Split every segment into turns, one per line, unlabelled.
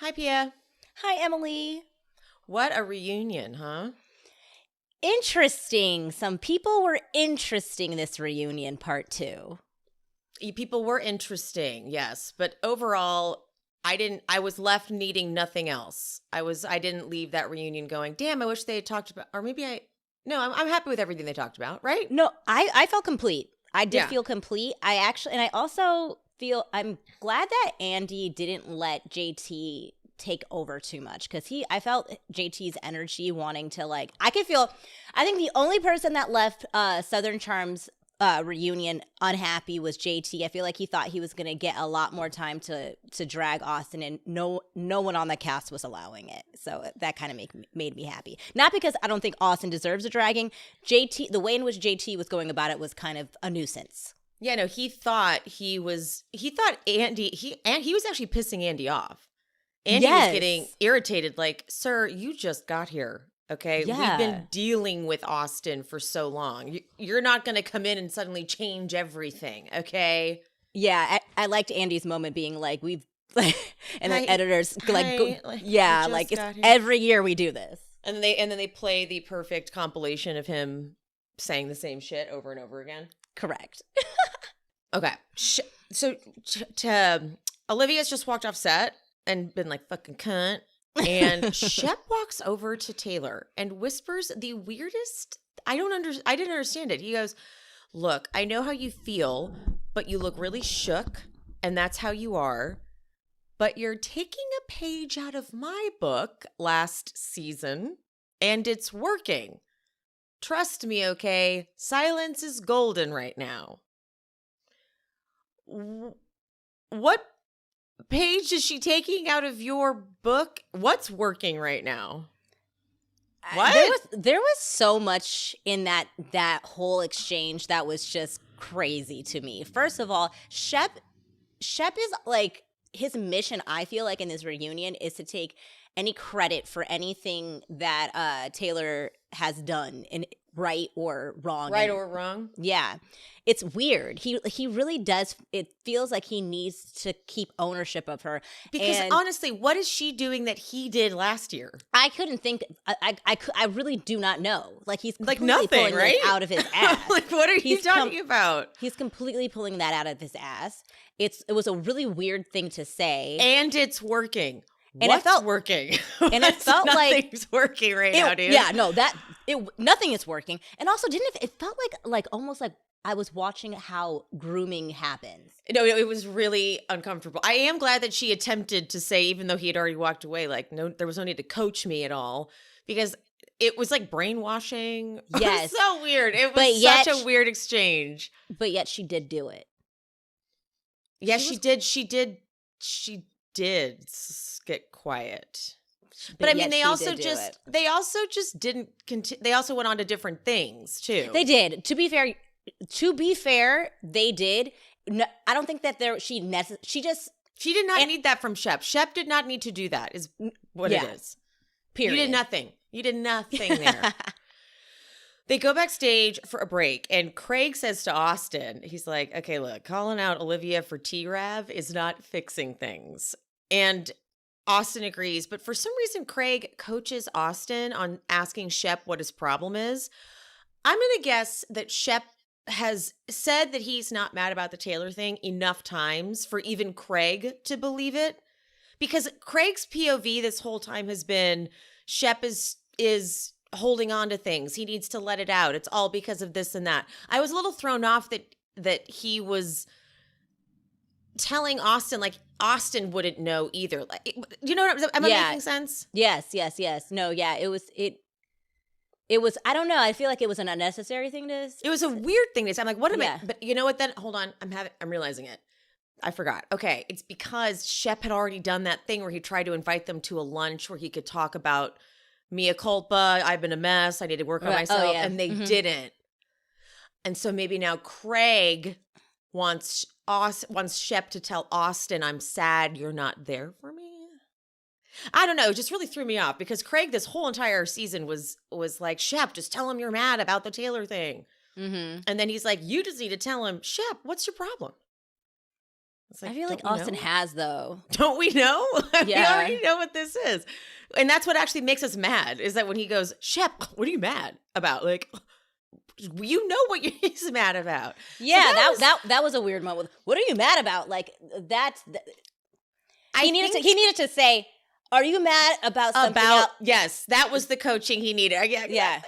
Hi, Pia.
Hi, Emily.
What a reunion, huh?
Interesting. Some people were interesting this reunion, part 2.
People were interesting, yes, but overall, I was left needing nothing else. I didn't leave that reunion going, damn, I wish they had talked about, or maybe no, I'm happy with everything they talked about, right?
No, I felt complete. I did
Yeah.
feel complete. I also feel, I'm glad that Andy didn't let JT take over too much, because I felt JT's energy wanting to, I think the only person that left Southern Charms reunion unhappy was JT. I feel like he thought he was going to get a lot more time to drag Austin, and no one on the cast was allowing it. So that kind of made me happy. Not because I don't think Austin deserves a dragging. JT, the way in which JT was going about it was kind of a nuisance.
Yeah, no, he thought Andy, he was actually pissing Andy off. Andy was getting irritated, like, sir, you just got here. Okay,
Yeah.
We've been dealing with Austin for so long. You're not going to come in and suddenly change everything, okay?
Yeah, I liked Andy's moment being like, we've, and the editors it's every year we do this.
And then they play the perfect compilation of him saying the same shit over and over again.
Correct.
Okay, so Olivia's just walked off set and been like, fucking cunt. And Shep walks over to Taylor and whispers the weirdest. I didn't understand it. He goes, look, I know how you feel, but you look really shook, and that's how you are. But you're taking a page out of my book last season, and it's working. Trust me, okay? Silence is golden right now. What page is she taking out of your book? What's working right now? What?
There was so much in that whole exchange that was just crazy to me. First of all, Shep is like, his mission, I feel like, in this reunion is to take any credit for anything that Taylor has done, in right or wrong.
Or wrong?
Yeah. It's weird. He really does. It feels like he needs to keep ownership of her.
Because honestly, what is she doing that he did last year?
I couldn't think. I really do not know. Like, he's completely
nothing,
pulling
right?
this out of his ass.
Like, what are you talking about?
He's completely pulling that out of his ass. It was a really weird thing to say,
and it's working.
And
What's
it felt
working?
And it felt like
nothing's working right now, dude.
Yeah, no, nothing is working. And also, it felt like almost like I was watching how grooming happens.
No, it was really uncomfortable. I am glad that she attempted to say, even though he had already walked away, like, no, there was no need to coach me at all, because it was like brainwashing.
Yes.
It was so weird. It was such a weird exchange.
But yet she did do it.
Yeah, she did. She did get quiet. But I mean, they also just didn't continue. They also went on to different things too.
They did. To be fair, they did. No, I don't think that she did
not need that from Shep. Shep did not need to do that. Is what it is.
Period.
You did nothing there. They go backstage for a break, and Craig says to Austin, he's like, okay, look, calling out Olivia for T-Rav is not fixing things. And Austin agrees, but for some reason, Craig coaches Austin on asking Shep what his problem is. I'm going to guess that Shep has said that he's not mad about the Taylor thing enough times for even Craig to believe it. Because Craig's POV this whole time has been, Shep is holding on to things. He needs to let it out. It's all because of this and that. I was a little thrown off that he was telling Austin, like, Austin wouldn't know either. Like, you know what am I making sense?
Yes. No, yeah, it was, I don't know. I feel like it was an unnecessary thing to say.
It was a weird thing to say. I'm like, what am I? But you know what then? Hold on. I'm realizing it. I forgot. Okay. It's because Shep had already done that thing where he tried to invite them to a lunch where he could talk about mea culpa, I've been a mess, I need to work on myself, and they didn't. And so maybe now Craig wants Shep to tell Austin, I'm sad you're not there for me. I don't know, it just really threw me off, because Craig this whole entire season was like, Shep, just tell him you're mad about the Taylor thing. Mm-hmm. And then he's like, you just need to tell him, Shep, what's your problem? It's
I feel like Austin has, though.
Don't we know?
Yeah.
We already know what this is. And that's what actually makes us mad, is that when he goes, Shep, what are you mad about? Like, you know what he's mad about.
Yeah, so that was a weird moment. What are you mad about? Like, he needed to say, are you mad about something else?
Yes, that was the coaching he needed.
Yeah.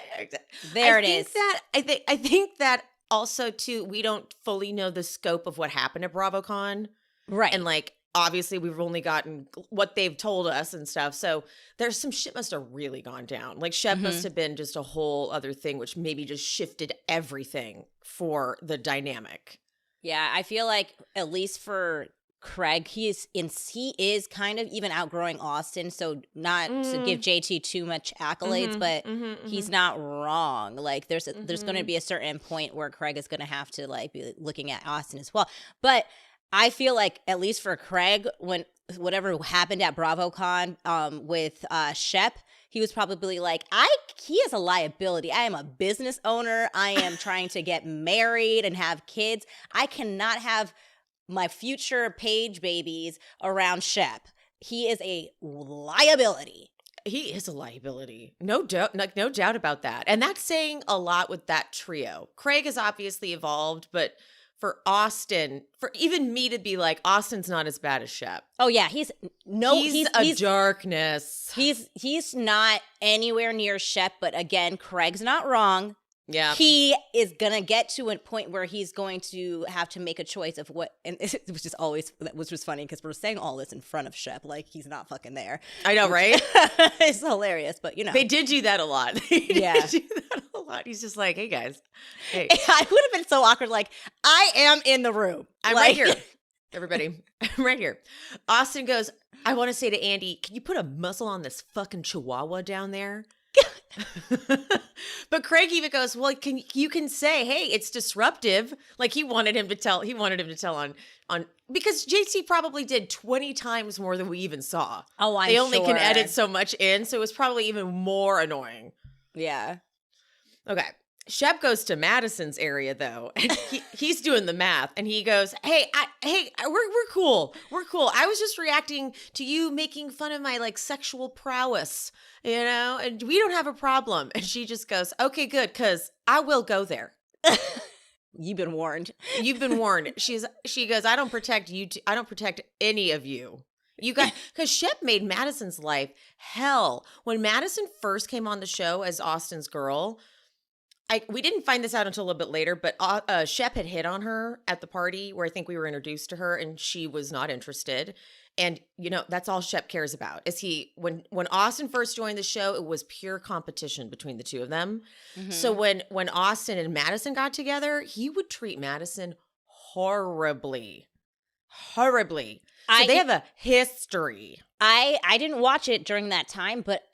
There it is.
I think that also, too, we don't fully know the scope of what happened at BravoCon.
Right.
And, like, obviously we've only gotten what they've told us and stuff. So there's some shit must have really gone down. Like, Shep must have been just a whole other thing, which maybe just shifted everything for the dynamic.
Yeah, I feel like, at least for Craig, he is kind of even outgrowing Austin, so not to give JT too much accolades, but he's not wrong. Like, there's going to be a certain point where Craig is going to have to, like, be looking at Austin as well. But I feel like, at least for Craig, when whatever happened at BravoCon with Shep, he was probably like, he is a liability. I am a business owner. I am trying to get married and have kids. I cannot have my future Paige babies around Shep. He is a liability.
He is a liability. No doubt, no doubt about that. And that's saying a lot with that trio. Craig has obviously evolved, but for Austin, for even me to be like, Austin's not as bad as Shep.
Oh yeah, he's
darkness.
He's not anywhere near Shep, but again, Craig's not wrong.
Yeah.
He is going to get to a point where he's going to have to make a choice of what, and it was just funny because we're saying all this in front of Shep, like he's not fucking there.
I know, right?
It's hilarious, but
They did do that a lot.
Yeah.
Do that a lot. He's just like, hey guys. Hey.
I would have been so awkward, like, I am in the room.
I'm right here. Everybody, I'm right here. Austin goes, I want to say to Andy, can you put a muzzle on this fucking chihuahua down there? But Craig even goes, well, you can say, hey, it's disruptive. Like he wanted him to tell on because JT probably did 20 times more than we even saw.
Oh, I'm
They only
sure.
can edit so much in, so it was probably even more annoying.
Yeah.
Okay. Shep goes to Madison's area though, and he's doing the math, and he goes, "Hey, we're cool. We're cool. I was just reacting to you making fun of my like sexual prowess, and we don't have a problem." And she just goes, "Okay, good, because I will go there."
You've been warned.
You've been warned. She goes, "I don't protect you. I don't protect any of you." You got because Shep made Madison's life hell when Madison first came on the show as Austin's girl. We didn't find this out until a little bit later, but Shep had hit on her at the party where I think we were introduced to her, and she was not interested. And that's all Shep cares about. Is when Austin first joined the show, it was pure competition between the two of them. Mm-hmm. So when Austin and Madison got together, he would treat Madison horribly. So they have a history.
I didn't watch it during that time, but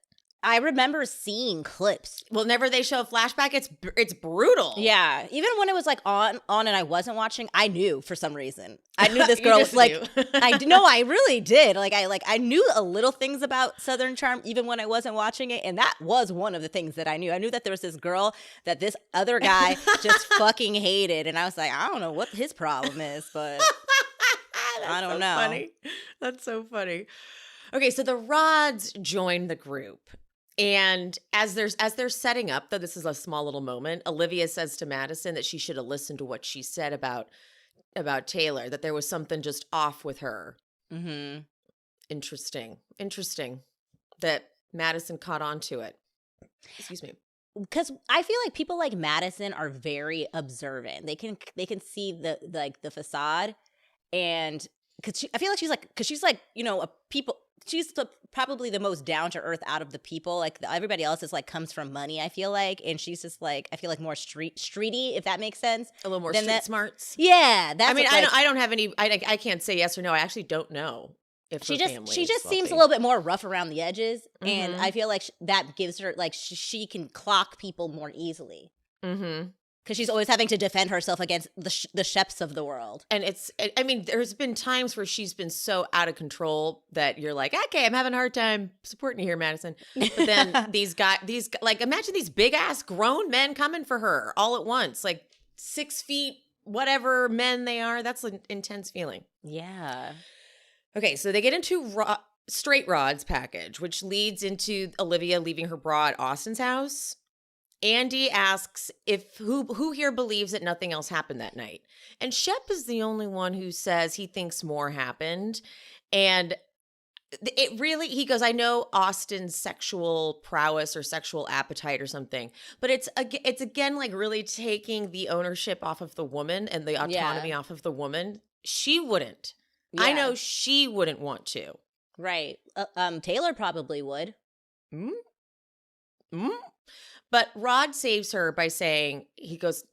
I remember seeing clips.
Well, whenever they show a flashback, it's brutal.
Yeah. Even when it was like on and I wasn't watching, I knew for some reason. I knew this girl was like, I really did. I knew a little things about Southern Charm even when I wasn't watching it. And that was one of the things that I knew. I knew that there was this girl that this other guy just fucking hated. And I was like, I don't know what his problem is, but I don't know.
Funny. That's so funny. Okay, so the Rods join the group. And as they're setting up, though this is a small little moment, Olivia says to Madison that she should have listened to what she said about Taylor, that there was something just off with her. Mm-hmm. Interesting that Madison caught on to it. Excuse me.
Because I feel like people like Madison are very observant. They can see the facade, and I feel like she's probably the most down to earth out of the people. Like everybody else is like comes from money, I feel like, and she's just like I feel like more streety, if that makes sense.
A little more street smarts.
Yeah, that's.
I mean, I don't have any. I can't say yes or no. I actually don't know if
she just seems a little bit more rough around the edges, and I feel like that gives her like she can clock people more easily. Mm-hmm. Because she's always having to defend herself against the Sheps of the world. And
there's been times where she's been so out of control that you're like, okay, I'm having a hard time supporting you here, Madison. But then these guys, like, imagine these big ass grown men coming for her all at once, like 6 feet whatever men they are. That's an intense feeling.
Yeah.
Okay, so they get into Straight Rod's package, which leads into Olivia leaving her bra at Austin's house. Andy asks if who here believes that nothing else happened that night. And Shep is the only one who says he thinks more happened. And it really, he goes, I know Austin's sexual prowess or sexual appetite or something, but it's again like really taking the ownership off of the woman and the autonomy off of the woman. She wouldn't.
Yeah.
I know she wouldn't want to.
Right. Taylor probably would.
But Rod saves her by saying, he goes,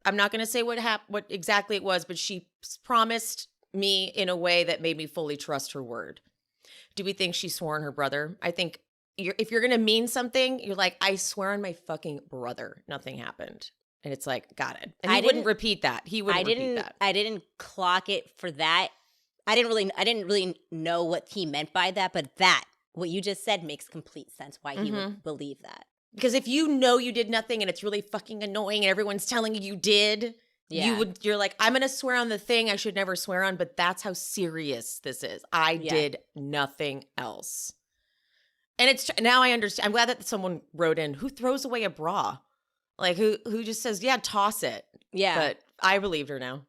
I'm not going to say what exactly it was, but she promised me in a way that made me fully trust her word. Do we think she swore on her brother? I think if you're going to mean something, you're like, I swear on my fucking brother, nothing happened. And it's like, got it. And he wouldn't repeat that. He wouldn't repeat that.
I didn't clock it for that. I didn't really know what he meant by that, but what you just said makes complete sense why he would believe that.
Because if you know you did nothing and it's really fucking annoying and everyone's telling you did, you're like, I'm going to swear on the thing I should never swear on, but that's how serious this is. I did nothing else. And now I understand. I'm glad that someone wrote in, who throws away a bra? Like who just says, yeah, toss it. Yeah. But I believed her now.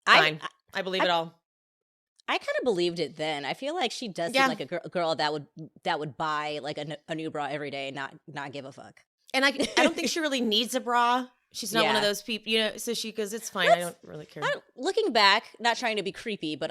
Fine. I believe it all.
I kind of believed it then. I feel like she does seem like a girl that would buy like a new bra every day and not give a fuck. And
I don't think she really needs a bra. She's not one of those people, so she goes, it's fine. I don't really care.
Looking back, not trying to be creepy, but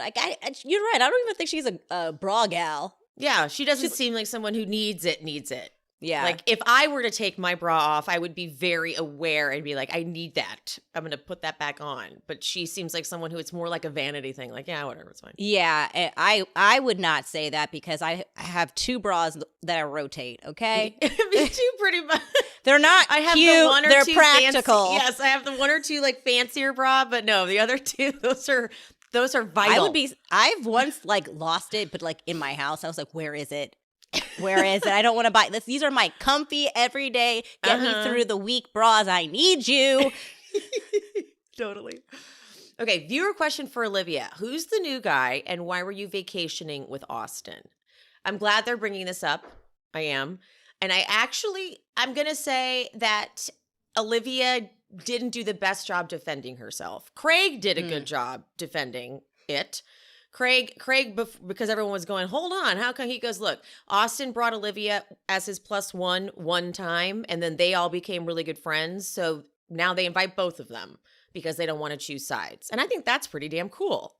you're right. I don't even think she's a bra gal.
Yeah, she doesn't seem like someone who needs it. Yeah. Like if I were to take my bra off, I would be very aware and be like, I need that. I'm going to put that back on. But she seems like someone who it's more like a vanity thing. Like, yeah, whatever, it's fine.
Yeah, I would not say that because I have 2 bras that I rotate, okay?
Me too, pretty much.
They're not cute, the one or they're practical.
Yes, I have the 1 or 2 like fancier bra, but no, the other 2, those are vital.
I've once like lost it, but like in my house, I was like, where is it? Where is it? I don't want to buy this. These are my comfy, everyday, get me through the week bras. I need you.
Totally. Okay, viewer question for Olivia. Who's the new guy and why were you vacationing with Austin? I'm glad they're bringing this up. I am. And I'm going to say that Olivia didn't do the best job defending herself. Craig did a good job defending it. Craig, because everyone was going, hold on, how come? He goes, look, Austin brought Olivia as his +1 time, and then they all became really good friends. So now they invite both of them because they don't want to choose sides. And I think that's pretty damn cool.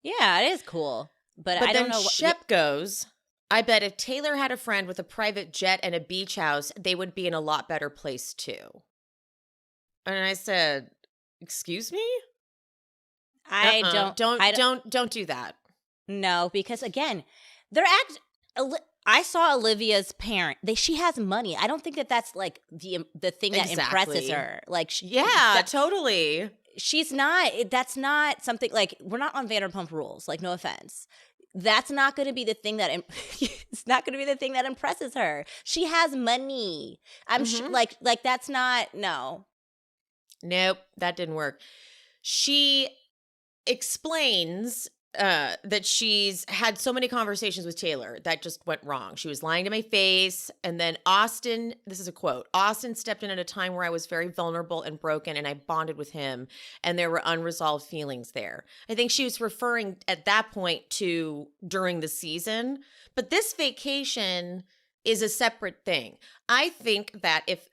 Yeah, it is cool. But I don't know.
Shep goes, I bet if Taylor had a friend with a private jet and a beach house, they would be in a lot better place too. And I said, excuse me? Don't do that.
No, because again, I saw Olivia's parent. She has money. I don't think that's like the thing that impresses her. Like,
totally.
She's not. That's not something like we're not on Vanderpump Rules. Like, no offense. That's not going to be the thing that it's not going to be the thing that impresses her. She has money. I'm sure. Like that's not no.
Nope, that didn't work. She explains that she's had so many conversations with Taylor that just went wrong. She was lying to my face. And then Austin, this is a quote, Austin stepped in at a time where I was very vulnerable and broken and I bonded with him and there were unresolved feelings there. I think she was referring at that point to during the season, but this vacation is a separate thing. I think that if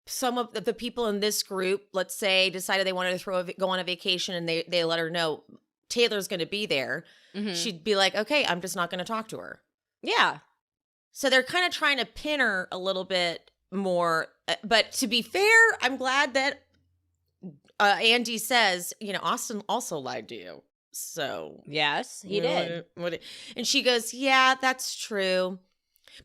some of the people in this group, let's say, decided they wanted to go on a vacation and they let her know Taylor's going to be there, she'd be like, okay, I'm just not going to talk to her.
Yeah.
So they're kind of trying to pin her a little bit more. But to be fair, I'm glad that Andy says, Austin also lied to you. So.
Yes, he did.
And she goes, yeah, that's true.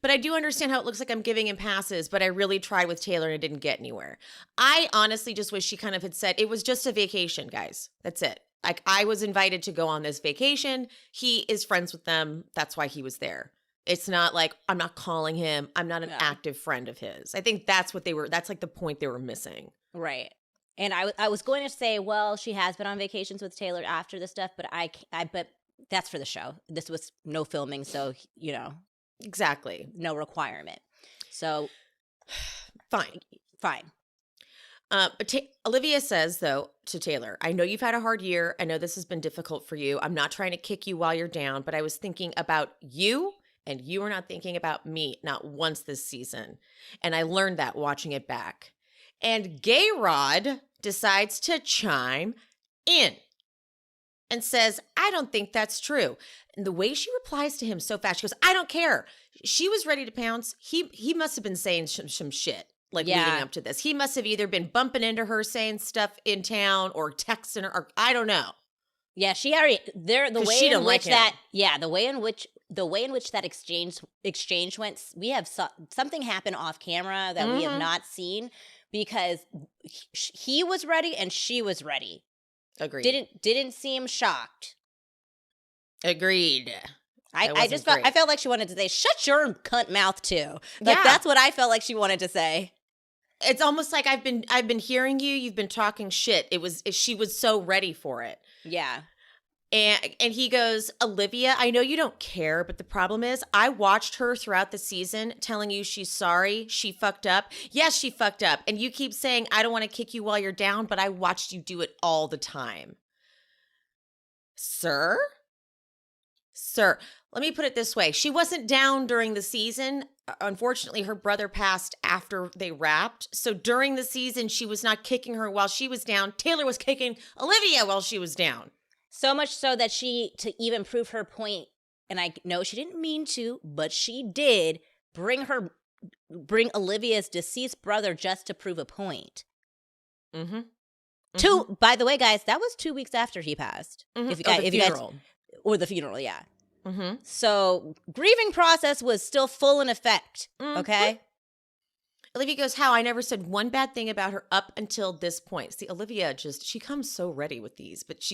But I do understand how it looks like I'm giving him passes, but I really tried with Taylor and it didn't get anywhere. I honestly just wish she kind of had said, it was just a vacation, guys. That's it. Like, I was invited to go on this vacation. He is friends with them. That's why he was there. It's not like, I'm not calling him. I'm not an active friend of his. I think that's like the point they were missing.
Right. And I was going to say, well, she has been on vacations with Taylor after this stuff, but but that's for the show. This was no filming, so
Exactly.
no requirement. So
Fine.
Fine.
Olivia says, though, to Taylor, I know you've had a hard year. I know this has been difficult for you. I'm not trying to kick you while you're down, but I was thinking about you, and you were not thinking about me, not once this season. And I learned that watching it back. And Gay Rod decides to chime in and says, I don't think that's true. And the way she replies to him so fast, she goes, I don't care. She was ready to pounce. He must have been saying some shit. Leading up to this. He must have either been bumping into her saying stuff in town or texting her, or I don't know.
Yeah, she already the way in which the way in which that exchange went, we have something happen off camera that we have not seen, because he was ready and she was ready.
Agreed.
Didn't seem shocked.
Agreed.
I felt like she wanted to say, shut your cunt mouth too. That's what I felt like she wanted to say.
It's almost like I've been hearing you. You've been talking shit. She was so ready for it.
Yeah.
And he goes, Olivia, I know you don't care, but the problem is I watched her throughout the season telling you she's sorry. She fucked up. Yes, she fucked up. And you keep saying, I don't want to kick you while you're down, but I watched you do it all the time. Sir, let me put it this way. She wasn't down during the season. Unfortunately, her brother passed after they wrapped. So during the season, she was not kicking her while she was down. Taylor was kicking Olivia while she was down.
So much so that to even prove her point, and I know she didn't mean to, but she did bring Olivia's deceased brother just to prove a point. Mm-hmm. By the way, guys, that was 2 weeks after he passed.
The funeral.
Or the funeral, yeah.
Mm-hmm.
So grieving process was still full in effect. Okay.
Olivia goes, how? I never said one bad thing about her up until this point. See, Olivia she comes so ready with these, but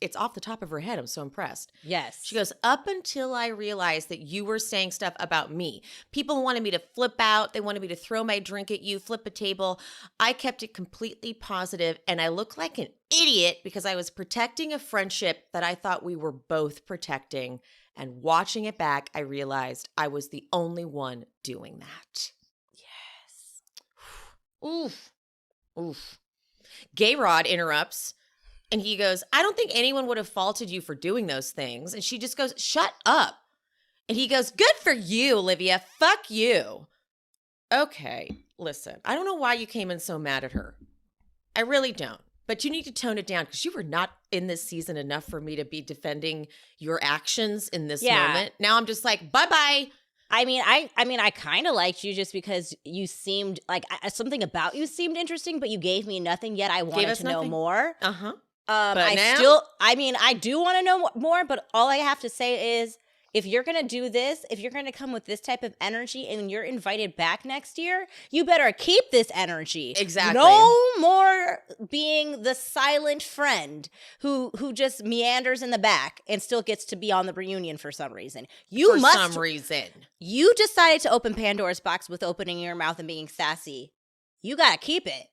it's off the top of her head. I'm so impressed.
Yes.
She goes, up until I realized that you were saying stuff about me. People wanted me to flip out. They wanted me to throw my drink at you, flip a table. I kept it completely positive, and I look like an idiot because I was protecting a friendship that I thought we were both protecting. And watching it back, I realized I was the only one doing that. Oof. Gay Rod interrupts and he goes, I don't think anyone would have faulted you for doing those things. And she just goes, shut up. And he goes, good for you, Olivia. Fuck you. Okay, listen, I don't know why you came in so mad at her. I really don't. But you need to tone it down because you were not in this season enough for me to be defending your actions in this moment. Now I'm just like, bye-bye.
I mean, I kind of liked you just because you seemed like something about you seemed interesting, but you gave me nothing yet. I wanted to know more.
Uh-huh.
I do want to know more, but all I have to say is, if you're going to do this, if you're going to come with this type of energy and you're invited back next year, you better keep this energy.
Exactly.
No more being the silent friend who just meanders in the back and still gets to be on the reunion for some reason. You decided to open Pandora's box with opening your mouth and being sassy. You got to keep it.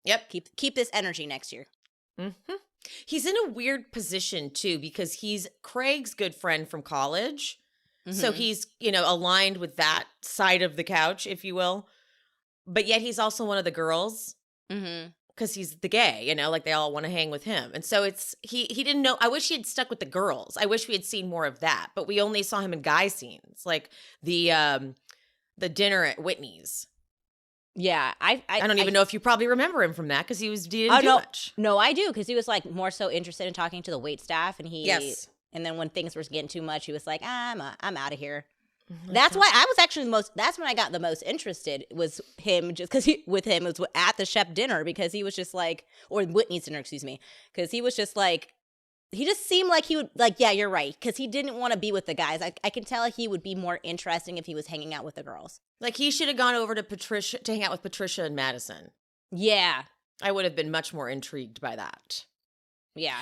Yep.
Keep this energy next year.
Mm-hmm. He's in a weird position, too, because he's Craig's good friend from college. Mm-hmm. So he's, aligned with that side of the couch, if you will. But yet he's also one of the girls because he's the gay, like they all want to hang with him. And so he didn't know. I wish he had stuck with the girls. I wish we had seen more of that. But we only saw him in guy scenes, like the dinner at Whitney's.
Yeah, I
don't even know if you probably remember him from that because he didn't do much.
No, I do, because he was like more so interested in talking to the wait staff, and
yes.
And then when things were getting too much, he was like, I'm out of here. Mm-hmm. That's why I was actually that's when I got the most interested, was him, just because it was at the chef dinner, because he was just like, or Whitney's dinner, excuse me, because he was just like, he just seemed like he would, like, yeah, you're right, because he didn't want to be with the guys. I can tell he would be more interesting if he was hanging out with the girls.
Like, he should have gone over to hang out with Patricia and Madison.
Yeah.
I would have been much more intrigued by that.
Yeah.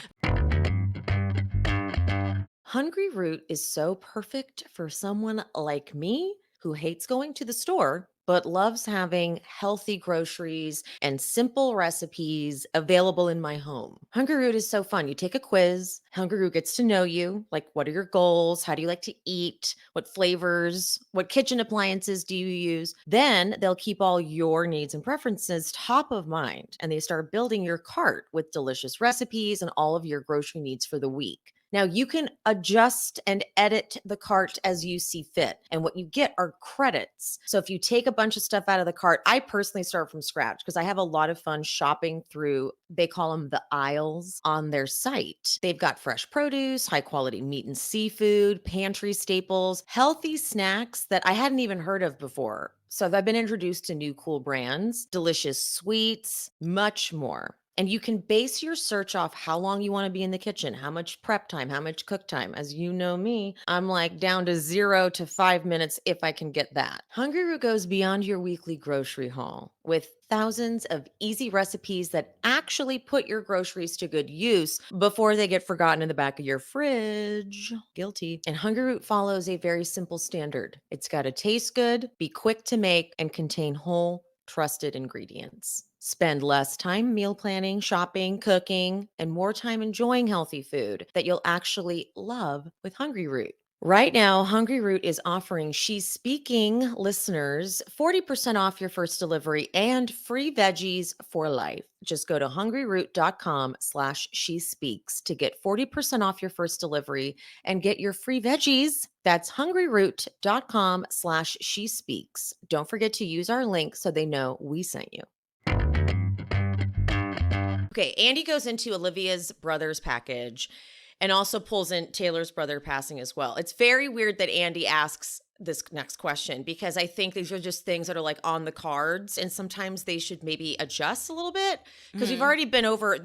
Hungry Root is so perfect for someone like me who hates going to the store but loves having healthy groceries and simple recipes available in my home. Hungry Root is so fun. You take a quiz, Hungry Root gets to know you. Like, what are your goals? How do you like to eat? What flavors? What kitchen appliances do you use? Then they'll keep all your needs and preferences top of mind, and they start building your cart with delicious recipes and all of your grocery needs for the week. Now, you can adjust and edit the cart as you see fit. And what you get are credits. So if you take a bunch of stuff out of the cart, I personally start from scratch because I have a lot of fun shopping through, they call them the aisles on their site. They've got fresh produce, high quality meat and seafood, pantry staples, healthy snacks that I hadn't even heard of before. So I've been introduced to new cool brands, delicious sweets, much more. And you can base your search off how long you want to be in the kitchen, how much prep time, how much cook time. As you know me, I'm like down to 0 to 5 minutes if I can get that. Hungry Root goes beyond your weekly grocery haul with thousands of easy recipes that actually put your groceries to good use before they get forgotten in the back of your fridge. Guilty. And Hungry Root follows a very simple standard. It's got to taste good, be quick to make, and contain whole, trusted ingredients. Spend less time meal planning, shopping, cooking, and more time enjoying healthy food that you'll actually love with Hungry Root. Right now, Hungry Root is offering She's Speaking listeners 40% off your first delivery and free veggies for life. Just go to hungryroot.com/she-speaks to get 40% off your first delivery and get your free veggies. That's hungryroot.com/she-speaks. Don't forget to use our link so they know we sent you. Okay, Andy goes into Olivia's brother's package and also pulls in Taylor's brother passing as well. It's very weird that Andy asks this next question because I think these are just things that are like on the cards, and sometimes they should maybe adjust a little bit because we've already been over,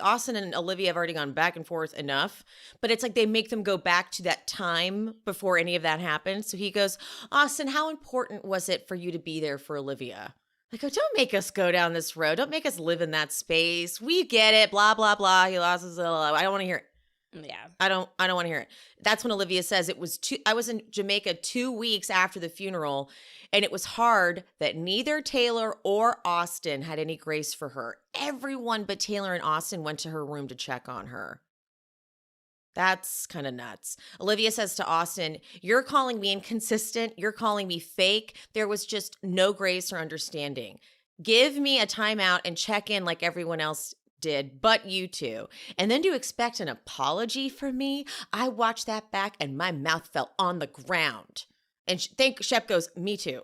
Austin and Olivia have already gone back and forth enough, but it's like they make them go back to that time before any of that happened. So he goes, Austin, how important was it for you to be there for Olivia? I go, don't make us go down this road. Don't make us live in that space. We get it. Blah, blah, blah. He lost his I don't want to hear it.
Yeah.
I don't want to hear it. That's when Olivia says I was in Jamaica 2 weeks after the funeral, and it was hard that neither Taylor or Austin had any grace for her. Everyone but Taylor and Austin went to her room to check on her. That's kind of nuts. Olivia says to Austin, you're calling me inconsistent. You're calling me fake. There was just no grace or understanding. Give me a timeout and check in like everyone else did, but you two. And then to expect an apology from me, I watched that back and my mouth fell on the ground. And Shep goes, me too.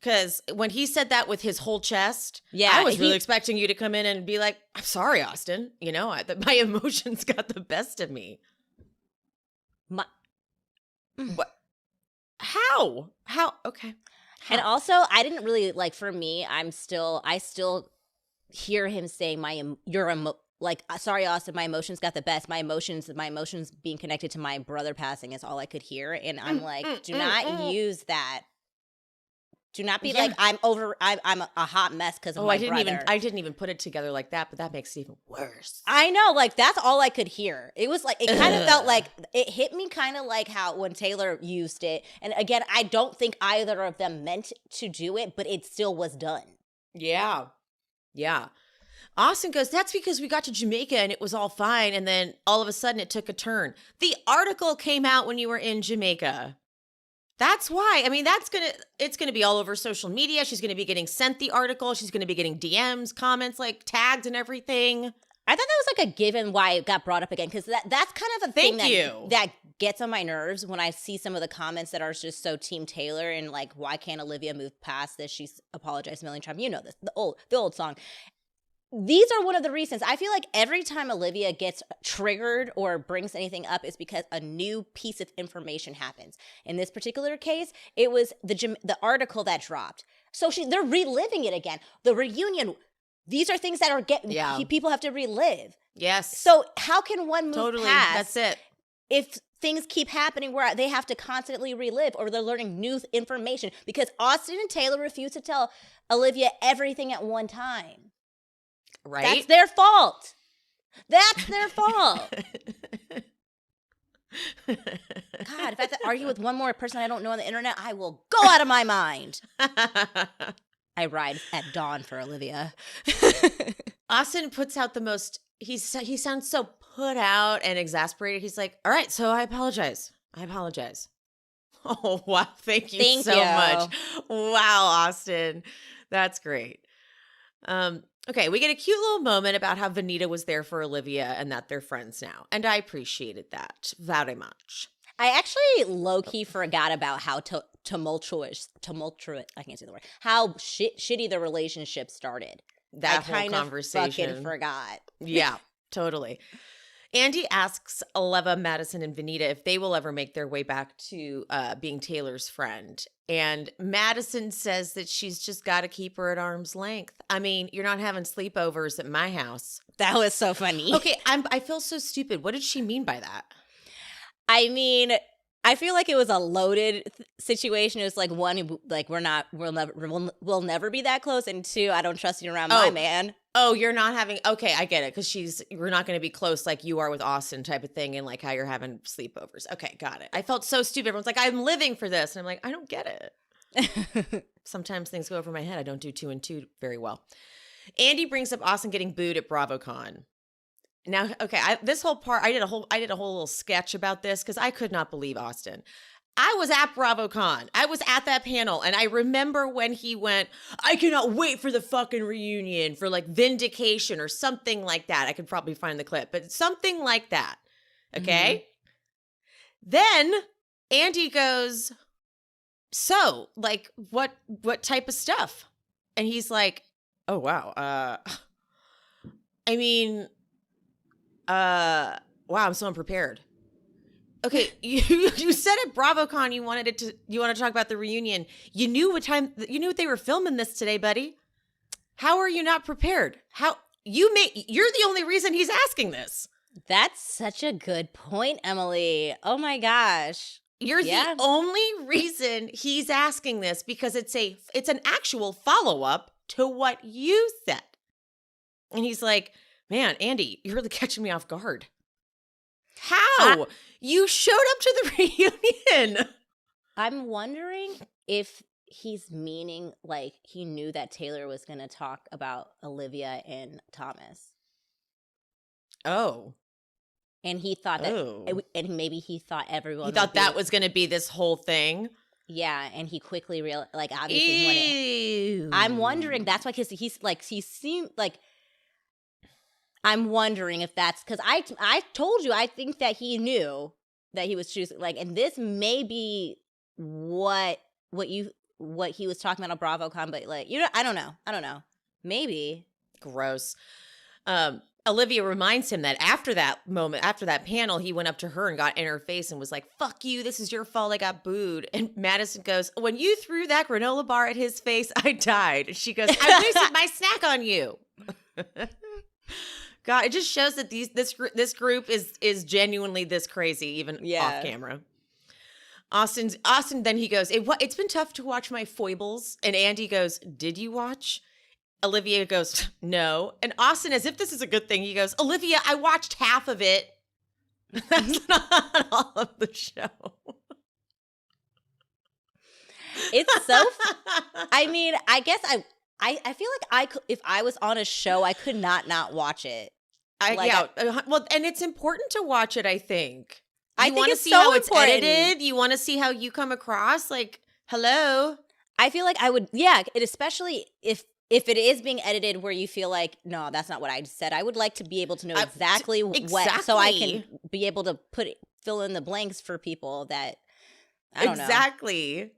Because when he said that with his whole chest, I was really expecting you to come in and be like, I'm sorry, Austin. You know, my emotions got the best of me. What? How? Okay. How?
And also, I didn't really, like, for me, I still hear him saying, sorry, Austin, my emotions got the best. My emotions being connected to my brother passing is all I could hear. And I'm like, do not use that. Do not be like, I'm a hot mess because of my brother.
I didn't even put it together like that, but that makes it even worse.
I know, like, that's all I could hear. It was like, it kind of felt like, it hit me kind of like how when Taylor used it. And again, I don't think either of them meant to do it, but it still was done.
Yeah. Austin goes, that's because we got to Jamaica and it was all fine. And then all of a sudden it took a turn. The article came out when you were in Jamaica. That's why. I mean, it's going to be all over social media. She's going to be getting sent the article. She's going to be getting DMs, comments, like tagged and everything.
I thought that was like a given why it got brought up again, because that's kind of a thing that gets on my nerves when I see some of the comments that are just so Team Taylor and like, why can't Olivia move past this? She's apologized a million times. You know this, the old song. These are one of the reasons. I feel like every time Olivia gets triggered or brings anything up is because a new piece of information happens. In this particular case, it was the article that dropped. So they're reliving it again. The reunion. These are things that people have to relive.
Yes.
So how can one move past?
That's it.
If things keep happening where they have to constantly relive or they're learning new information, because Austin and Taylor refuse to tell Olivia everything at one time.
Right?
That's their fault. That's their fault. God, if I have to argue with one more person I don't know on the internet, I will go out of my mind. I ride at dawn for Olivia.
Austin puts out the most, he sounds so put out and exasperated. He's like, all right, so I apologize. Oh, wow. Thank you so much. Wow, Austin. That's great. Okay, we get a cute little moment about how Vanita was there for Olivia and that they're friends now. And I appreciated that very much.
I actually low-key forgot about how tumultuous, I can't say the word, how shitty the relationship started.
That whole conversation.
I fucking forgot.
Yeah, totally. Andy asks Aleva, Madison, and Vanita if they will ever make their way back to being Taylor's friend. And Madison says that she's just got to keep her at arm's length. I mean, you're not having sleepovers at my house.
That was so funny.
Okay, I feel so stupid. What did she mean by that?
I mean, I feel like it was a loaded situation. It was like, one, like we'll never be that close, and two, I don't trust you around my man.
Oh, you're not having, okay, I get it, because we're not going to be close like you are with Austin type of thing, and like how you're having sleepovers. Okay, got it. I felt so stupid. Everyone's like, I'm living for this. And I'm like, I don't get it. Sometimes things go over my head. I don't do 2 and 2 very well. Andy brings up Austin getting booed at BravoCon. Now, okay, this whole part, I did a whole little sketch about this because I could not believe Austin. I was at BravoCon. I was at that panel, and I remember when he went, I cannot wait for the fucking reunion for like vindication or something like that. I could probably find the clip, but something like that. Okay? Mm-hmm. Then Andy goes, so, like, what type of stuff? And he's like, oh, wow. I mean, wow, I'm so unprepared. Okay, you said at BravoCon you wanted to talk about the reunion. You knew what they were filming this today, buddy. How are you not prepared? You're the only reason he's asking this.
That's such a good point, Emily. Oh my gosh.
You're the only reason he's asking this, because it's an actual follow-up to what you said. And he's like, man, Andy, you're really catching me off guard. How? You showed up to the reunion.
I'm wondering if he's meaning like he knew that Taylor was going to talk about Olivia and Thomas.
Oh.
And he thought that, and maybe he thought everyone.
He thought that was going to be this whole thing.
Yeah, and he quickly realized, like, obviously, I'm wondering that's why he seemed like. I'm wondering if that's because I told you I think that he knew that he was choosing, like, and this may be what he was talking about on BravoCon, but like, I don't know, maybe.
Gross. Olivia reminds him that after that panel, he went up to her and got in her face and was like, fuck you, this is your fault I got booed. And Madison goes, when you threw that granola bar at his face, I died. She goes, I wasted my snack on you. God, it just shows that this group is genuinely this crazy, even off camera. Austin, then he goes, it's been tough to watch my foibles. And Andy goes, did you watch? Olivia goes, no. And Austin, as if this is a good thing, he goes, Olivia, I watched half of it. That's not all of the show.
It's so, I mean, I guess I feel like if I was on a show, I could not watch it.
Well, and it's important to watch it, I think.
I want to see
how it's edited. You want to see how you come across. Like, hello.
I feel like I would, especially if it is being edited where you feel like, no, that's not what I said. I would like to be able to know exactly what, so I can be able to fill in the blanks for people that I don't know.
Exactly.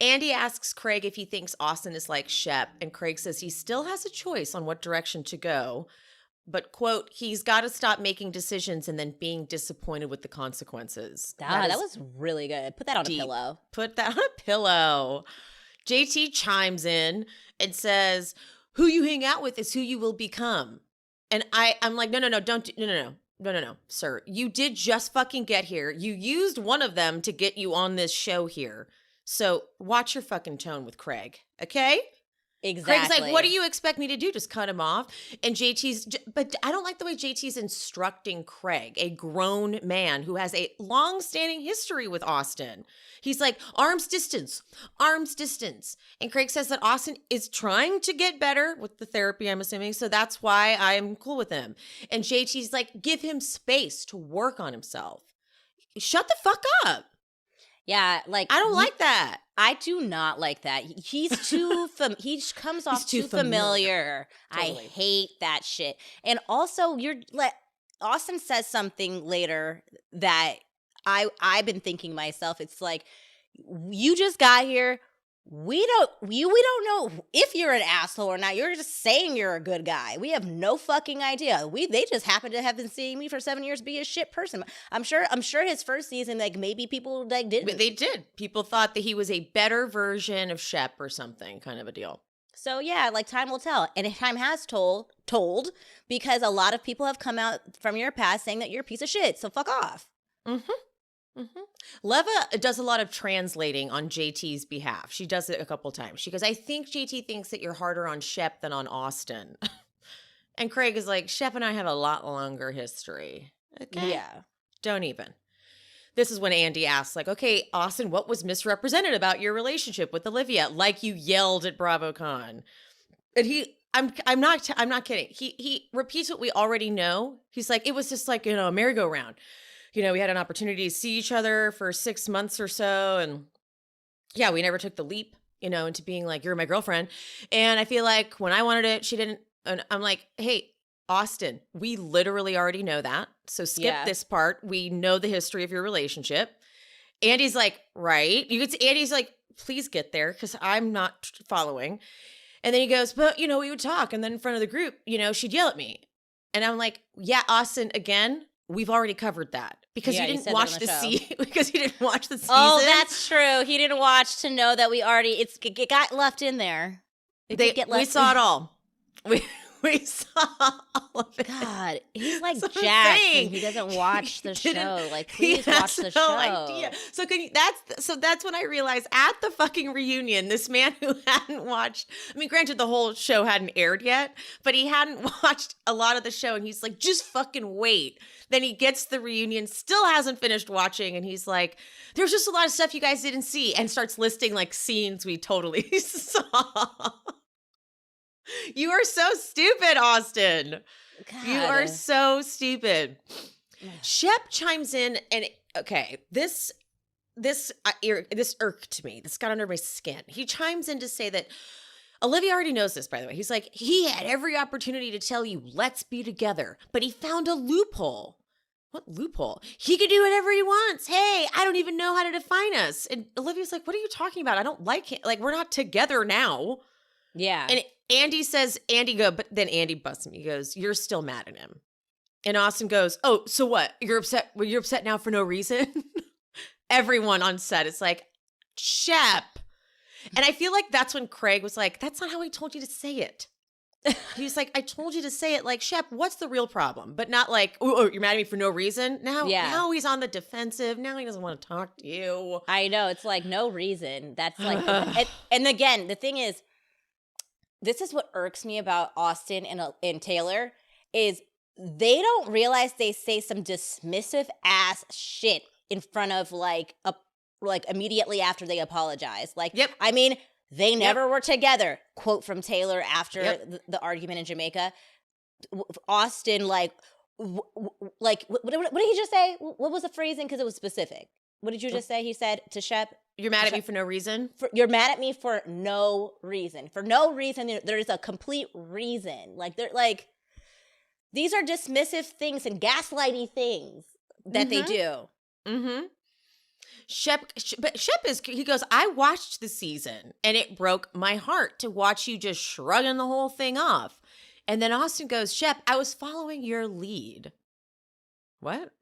Andy asks Craig if he thinks Austin is like Shep, and Craig says he still has a choice on what direction to go. But, quote, he's got to stop making decisions and then being disappointed with the consequences.
That was really good. Put that on a pillow.
Put that on a pillow. JT chimes in and says, who you hang out with is who you will become. And I'm like, no, sir. You did just fucking get here. You used one of them to get you on this show here. So watch your fucking tone with Craig, okay?
Exactly.
Craig's like, what do you expect me to do? Just cut him off? And but I don't like the way JT's instructing Craig, a grown man who has a long-standing history with Austin. He's like, arm's distance. And Craig says that Austin is trying to get better with the therapy, I'm assuming. So that's why I'm cool with him. And JT's like, give him space to work on himself. Shut the fuck up.
Yeah, like
I don't like that.
I do not like that. He's too he comes off too familiar. Totally. I hate that shit. And also, Austin says something later that I've been thinking myself. It's like, you just got here. We don't know if you're an asshole or not. You're just saying you're a good guy. We have no fucking idea. They just happen to have been seeing me for 7 years be a shit person. I'm sure his first season, like, maybe people like didn't.
But they did. People thought that he was a better version of Shep or something, kind of a deal.
So yeah, like, time will tell. And time has told because a lot of people have come out from your past saying that you're a piece of shit. So fuck off.
Mm-hmm. Mm-hmm. Leva does a lot of translating on JT's behalf. She does it a couple times. She goes, I think JT thinks that you're harder on Shep than on Austin. And Craig is like, Shep and I have a lot longer history. Okay.
Yeah.
Don't even. This is when Andy asks, like, okay, Austin, what was misrepresented about your relationship with Olivia? Like you yelled at BravoCon. And I'm not kidding. He repeats what we already know. He's like, it was just like, a merry-go-round. We had an opportunity to see each other for 6 months or so. And yeah, we never took the leap, into being like, you're my girlfriend. And I feel like when I wanted it, she didn't. And I'm like, hey, Austin, we literally already know that. So skip this part. We know the history of your relationship. Andy's like, right. Andy's like, please get there because I'm not following. And then he goes, but, we would talk. And then in front of the group, she'd yell at me. And I'm like, yeah, Austin, again, we've already covered that. Because you didn't watch the season. Because you didn't watch the season.
Oh, that's true. He didn't watch to know that we already. It got left in there.
We saw it all. We saw all of it.
God, he's like Jack, and he doesn't watch the show. Like, please watch the show.
Idea. So that's when I realized at the fucking reunion, this man who hadn't watched. I mean, granted, the whole show hadn't aired yet, but he hadn't watched a lot of the show, and he's like, just fucking wait. Then he gets the reunion, still hasn't finished watching, and he's like, there's just a lot of stuff you guys didn't see, and starts listing like scenes we totally saw. You are so stupid, Austin. God. You are so stupid. Shep chimes in, and okay, this irked me. This got under my skin. He chimes in to say that Olivia already knows this, by the way. He's like, he had every opportunity to tell you, let's be together, but he found a loophole. What loophole? He could do whatever he wants. Hey, I don't even know how to define us. And Olivia's like, what are you talking about? I don't like him. Like, we're not together now.
Yeah.
And Andy says, but then Andy busts him. He goes, you're still mad at him. And Austin goes, oh, so what? You're upset? Well, you're upset now for no reason? Everyone on set is like, Shep. And I feel like that's when Craig was like, that's not how I told you to say it. He was like, I told you to say it like, Shep, what's the real problem? But not like, oh, you're mad at me for no reason? Now he's on the defensive. Now he doesn't want to talk to you.
I know. It's like no reason. That's like, and again, the thing is, this is what irks me about Austin and Taylor is they don't realize they say some dismissive ass shit in front of like immediately after they apologize. Like,
yep.
I mean, they never were together. Quote from Taylor after the argument in Jamaica. Austin, like what did he just say? What was the phrasing? Because it was specific. What did you just say? He said to Shep,
you're mad at me for no reason?
You're mad at me for no reason. For no reason. There is a complete reason. Like, they're like, these are dismissive things and gaslighty things that they do.
Mm-hmm. Shep he goes, I watched the season and it broke my heart to watch you just shrugging the whole thing off. And then Austin goes, Shep, I was following your lead. What?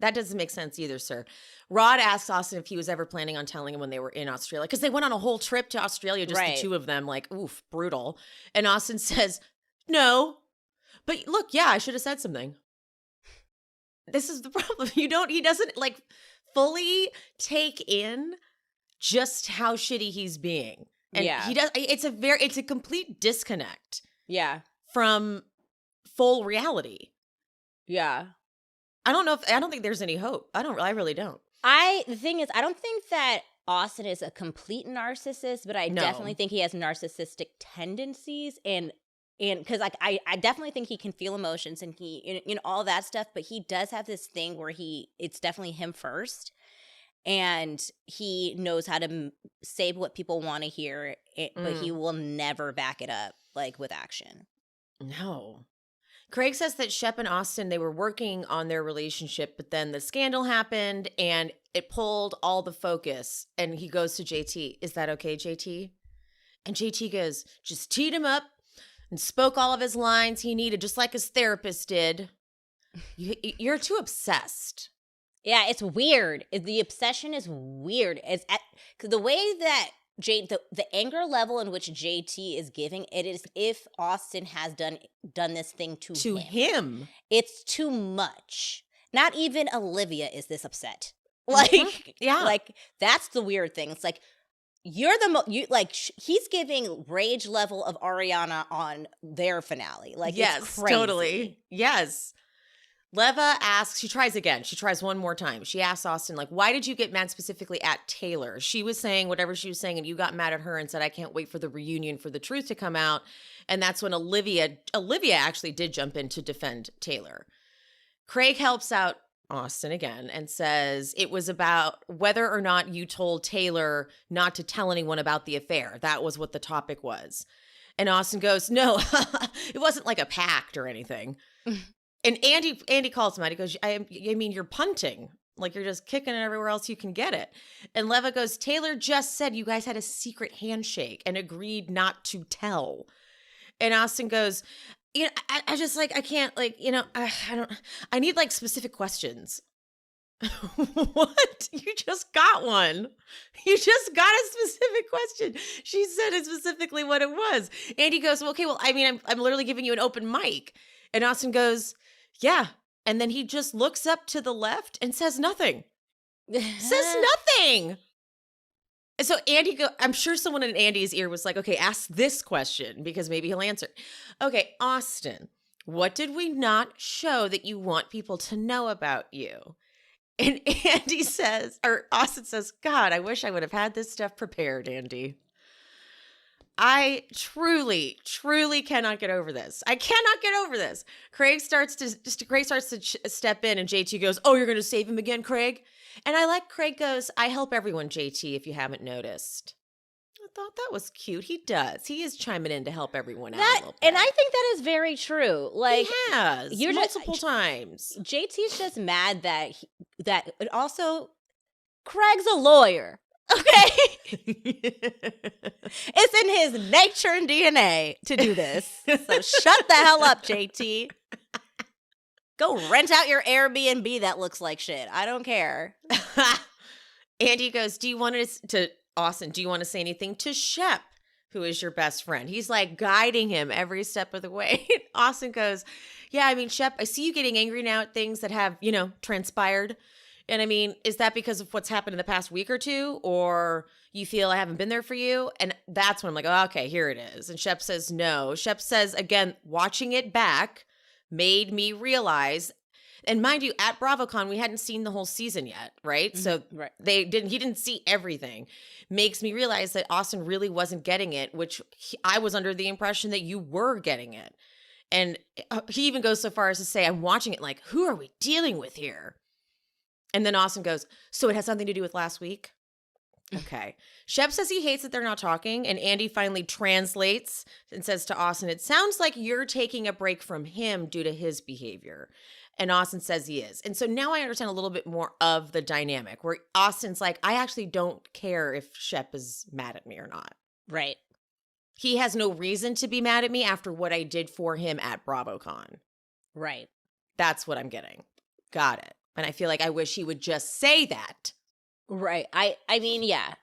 That doesn't make sense either, sir. Rod asks Austin if he was ever planning on telling him when they were in Australia, because they went on a whole trip to Australia, just the two of them, like, oof, brutal. And Austin says, no. But look, yeah, I should have said something. This is the problem. He doesn't, like, fully take in just how shitty he's being. And
Yeah.
it's a complete disconnect
Yeah.
from full reality.
Yeah.
I don't think there's any hope. I really don't.
The thing is, I don't think that Austin is a complete narcissist, but I definitely think he has narcissistic tendencies and because like I definitely think he can feel emotions and he all that stuff, but he does have this thing where it's definitely him first, and he knows how to say what people want to hear, but he will never back it up like with action.
No. Craig says that Shep and Austin, they were working on their relationship, but then the scandal happened and it pulled all the focus. And he goes to JT, is that okay, JT? And JT goes, just teed him up and spoke all of his lines he needed, just like his therapist did. You're too obsessed.
Yeah, it's weird. The obsession is weird. Cause the way that the anger level in which JT is giving it is if Austin has done this thing to him. It's too much. Not even Olivia is this upset. Like,
yeah,
like that's the weird thing. It's like he's giving rage level of Ariana on their finale. Like,
yes,
it's crazy.
Totally. Yes. Leva asks, she tries again. She tries one more time. She asks Austin, like, why did you get mad specifically at Taylor? She was saying whatever she was saying, and you got mad at her and said, I can't wait for the reunion for the truth to come out. And that's when Olivia actually did jump in to defend Taylor. Craig helps out Austin again and says it was about whether or not you told Taylor not to tell anyone about the affair. That was what the topic was. And Austin goes, no, it wasn't like a pact or anything. And Andy calls him out. He goes, I mean, you're punting. Like, you're just kicking it everywhere else you can get it. And Leva goes, Taylor just said you guys had a secret handshake and agreed not to tell. And Austin goes, I just, like, I can't, like, I need, like, specific questions. What? You just got one. You just got a specific question. She said it specifically what it was. Andy goes, well, okay, well, I mean, I'm literally giving you an open mic. And Austin goes, yeah. And then he just looks up to the left and says nothing. Says nothing. And so I'm sure someone in Andy's ear was like, okay, ask this question because maybe he'll answer. Okay, Austin, what did we not show that you want people to know about you? And Austin says, God, I wish I would have had this stuff prepared, Andy. I truly, truly cannot get over this. I cannot get over this. Craig starts to step in, and JT goes, oh, you're going to save him again, Craig? And I like Craig goes, I help everyone, JT, if you haven't noticed. I thought that was cute. He does. He is chiming in to help everyone out a little bit.
And I think that is very true. Like,
he has multiple times.
JT's just mad that and also Craig's a lawyer. Okay. It's in his nature and DNA to do this. So shut the hell up, JT. Go rent out your Airbnb that looks like shit. I don't care.
Andy goes, to Austin, do you want to say anything to Shep, who is your best friend? He's like guiding him every step of the way. Austin goes, yeah, I mean, Shep, I see you getting angry now at things that have, transpired. And I mean, is that because of what's happened in the past week or two? Or you feel I haven't been there for you? And that's when I'm like, oh, okay, here it is. And Shep says no. Shep says, again, watching it back made me realize, and mind you, at BravoCon, we hadn't seen the whole season yet, right? Mm-hmm. So
right.
He didn't see everything. Makes me realize that Austin really wasn't getting it, which I was under the impression that you were getting it. And he even goes so far as to say, I'm watching it like, who are we dealing with here? And then Austin goes, so it has something to do with last week? Okay. Shep says he hates that they're not talking, and Andy finally translates and says to Austin, it sounds like you're taking a break from him due to his behavior. And Austin says he is. And so now I understand a little bit more of the dynamic where Austin's like, I actually don't care if Shep is mad at me or not.
Right.
He has no reason to be mad at me after what I did for him at BravoCon.
Right.
That's what I'm getting. Got it. And I feel like I wish he would just say that.
Right. I mean, yeah.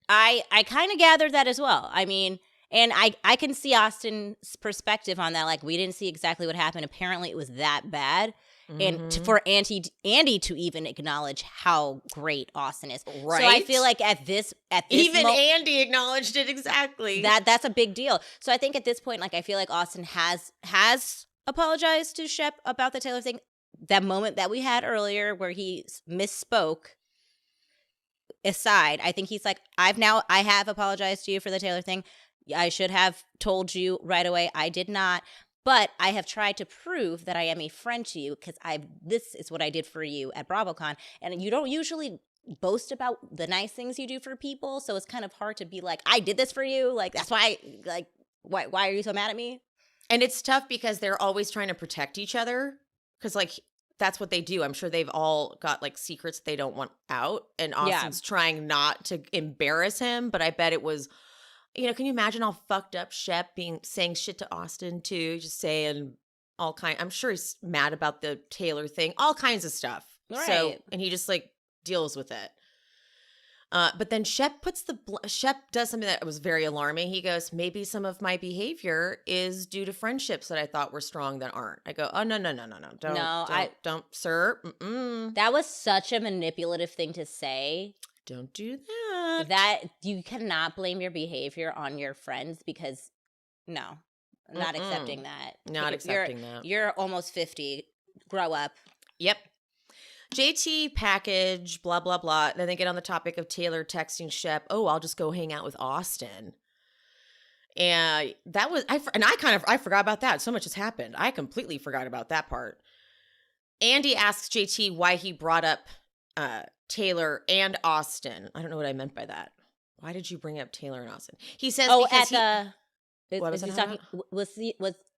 I kind of gathered that as well. I mean, and I can see Austin's perspective on that. Like, we didn't see exactly what happened. Apparently, it was that bad. and
Mhm.
for Andy to even acknowledge how great Austin is.
Right?
So I feel like at this
Even Andy acknowledged it exactly.
that's a big deal. So I think at this point, like, I feel like Austin has apologized to Shep about the Taylor thing. That moment that we had earlier where he misspoke aside, I think he's like, I have apologized to you for the Taylor thing. I should have told you right away. I did not. But I have tried to prove that I am a friend to you because this is what I did for you at BravoCon. And you don't usually boast about the nice things you do for people. So it's kind of hard to be like, I did this for you. Like, that's why, like, why are you so mad at me?
And it's tough because they're always trying to protect each other because, like, that's what they do. I'm sure they've all got, like, secrets they don't want out. And Austin's trying not to embarrass him. But I bet it was, you know, can you imagine how fucked up Shep saying shit to Austin, too? Just saying all kind. I'm sure he's mad about the Taylor thing. All kinds of stuff.
Right.
So, and he just, like, deals with it. But then Shep does something that was very alarming. He goes, maybe some of my behavior is due to friendships that I thought were strong that aren't. I go, oh, no. Don't, sir. Mm-mm.
That was such a manipulative thing to say.
Don't do that.
That you cannot blame your behavior on your friends because, no, I'm not accepting that.
Not accepting that.
You're almost 50. Grow up.
Yep. JT package, blah, blah, blah. Then they get on the topic of Taylor texting Shep, oh, I'll just go hang out with Austin. And that was, I forgot about that. So much has happened. I completely forgot about that part. Andy asks JT why he brought up Taylor and Austin. I don't know what I meant by that. Why did you bring up Taylor and Austin? He says,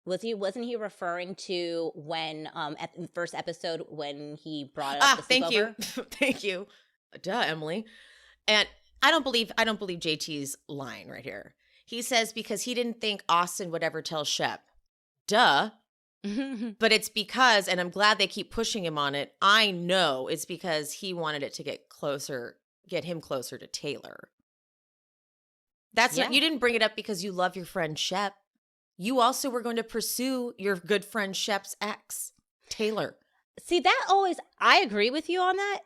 wasn't he referring to when at the first episode when he brought up the sleepover?
Thank you. Duh, Emily. And I don't believe JT's line right here. He says because he didn't think Austin would ever tell Shep. Duh. But it's because, and I'm glad they keep pushing him on it, I know it's because he wanted it to get him closer to Taylor. Not, you didn't bring it up because you love your friend Shep. You also were going to pursue your good friend Shep's ex, Taylor.
See, I agree with you on that,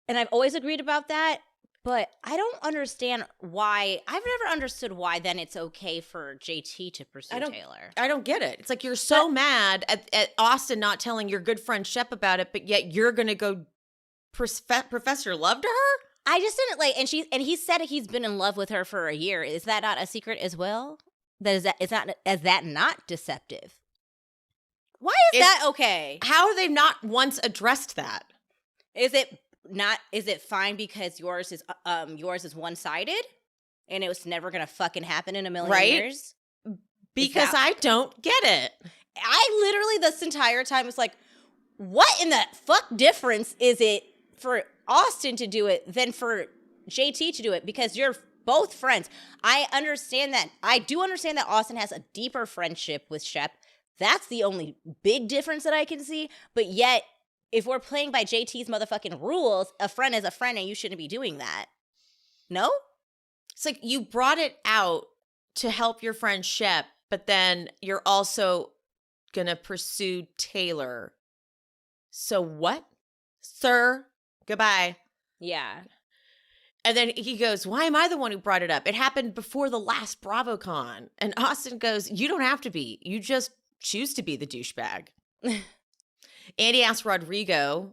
and I've always agreed about that, but I don't understand why. I've never understood why then it's okay for JT to pursue Taylor.
I don't get it. It's like you're so mad at Austin not telling your good friend Shep about it, but yet you're going to go profess your love to her?
I just didn't like, and he said he's been in love with her for a year. Is that not a secret as well? Is that not deceptive? Why is that okay?
How have they not once addressed that?
Is it fine because yours is one-sided and it was never gonna fucking happen in a million years?
Because I don't get it.
I literally this entire time was like, what in the fuck difference is it for Austin to do it than for JT to do it? Because you're both friends. I understand that. I do understand that Austin has a deeper friendship with Shep. That's the only big difference that I can see. But yet, if we're playing by JT's motherfucking rules, a friend is a friend and you shouldn't be doing that. No?
It's like you brought it out to help your friend Shep, but then you're also going to pursue Taylor. So what? Sir, goodbye.
Yeah.
And then he goes, why am I the one who brought it up? It happened before the last BravoCon. And Austin goes, you don't have to be. You just choose to be the douchebag. Andy asked Rodrigo,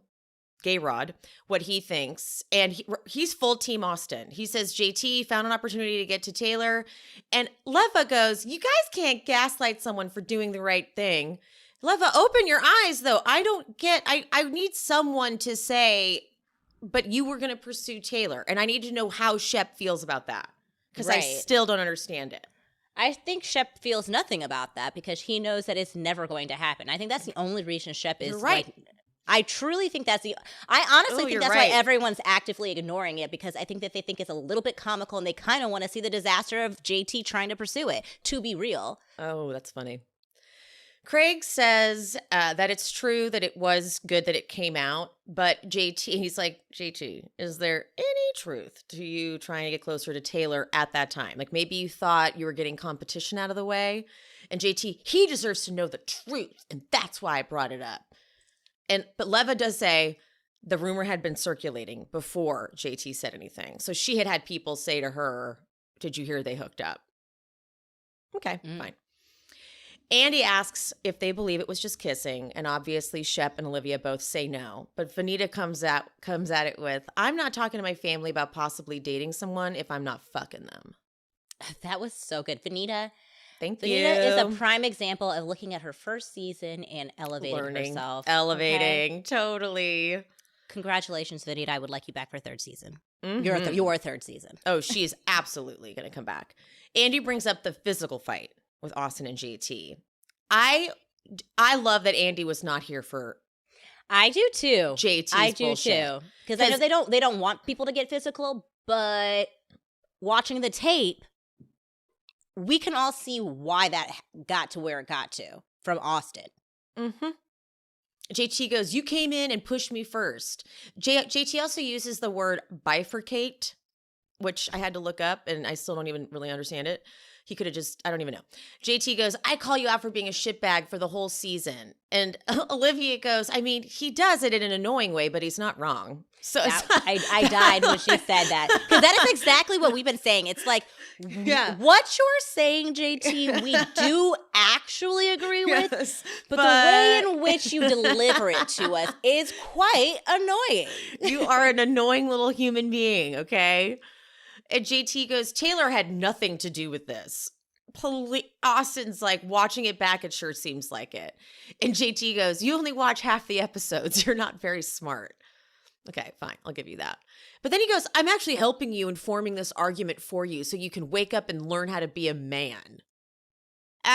Gay Rod, what he thinks. And he's full team Austin. He says JT found an opportunity to get to Taylor. And Leva goes, you guys can't gaslight someone for doing the right thing. Leva, open your eyes, though. I need someone to say, but you were going to pursue Taylor. And I need to know how Shep feels about that. Because I still don't understand it.
I think Shep feels nothing about that because he knows that it's never going to happen. I think that's the only reason Shep is right. I truly think I honestly think that's why everyone's actively ignoring it, because I think that they think it's a little bit comical and they kind of want to see the disaster of JT trying to pursue it, to be real.
Oh, that's funny. Craig says that it's true that it was good that it came out, but he's like, JT, is there any truth to you trying to get closer to Taylor at that time? Like maybe you thought you were getting competition out of the way. And JT, he deserves to know the truth. And that's why I brought it up. But Leva does say the rumor had been circulating before JT said anything. So she had people say to her, did you hear they hooked up? Okay, fine. Andy asks if they believe it was just kissing, and obviously Shep and Olivia both say no. But Vanita comes at it with, I'm not talking to my family about possibly dating someone if I'm not fucking them.
That was so good. Vanita
you.
Vanita is a prime example of looking at her first season and elevating herself.
Elevating, totally.
Congratulations, Vanita. I would like you back for third season. Mm-hmm. Your third season.
Oh, she is absolutely going to come back. Andy brings up the physical fight with Austin and JT. I love that Andy was not here for.
I do too.
JT's
I do
bullshit.
too. Because I know they don't want people to get physical, but watching the tape, we can all see why that got to where it got to from Austin.
Mm-hmm. JT goes, you came in and pushed me first. JT also uses the word bifurcate, which I had to look up, and I still don't even really understand it. He could have just, I don't even know. JT goes, I call you out for being a shitbag for the whole season. And Olivia goes, I mean, he does it in an annoying way, but he's not wrong. So
I died when she said that. Because that is exactly what we've been saying. It's like, what you're saying, JT, we do actually agree with, but the way in which you deliver it to us is quite annoying.
You are an annoying little human being, okay? And JT goes, Taylor had nothing to do with this. Austin's like, watching it back, it sure seems like it. And JT goes, you only watch half the episodes. You're not very smart. Okay, fine. I'll give you that. But then he goes, I'm actually helping you and forming this argument for you so you can wake up and learn how to be a man.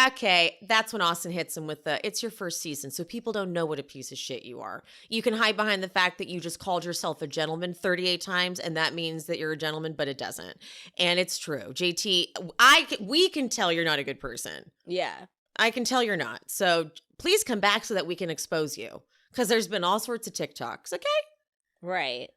Okay, that's when Austin hits him with it's your first season, so people don't know what a piece of shit you are. You can hide behind the fact that you just called yourself a gentleman 38 times, and that means that you're a gentleman, but it doesn't. And it's true. JT, we can tell you're not a good person.
Yeah.
I can tell you're not. So please come back so that we can expose you. Because there's been all sorts of TikToks, okay?
Right.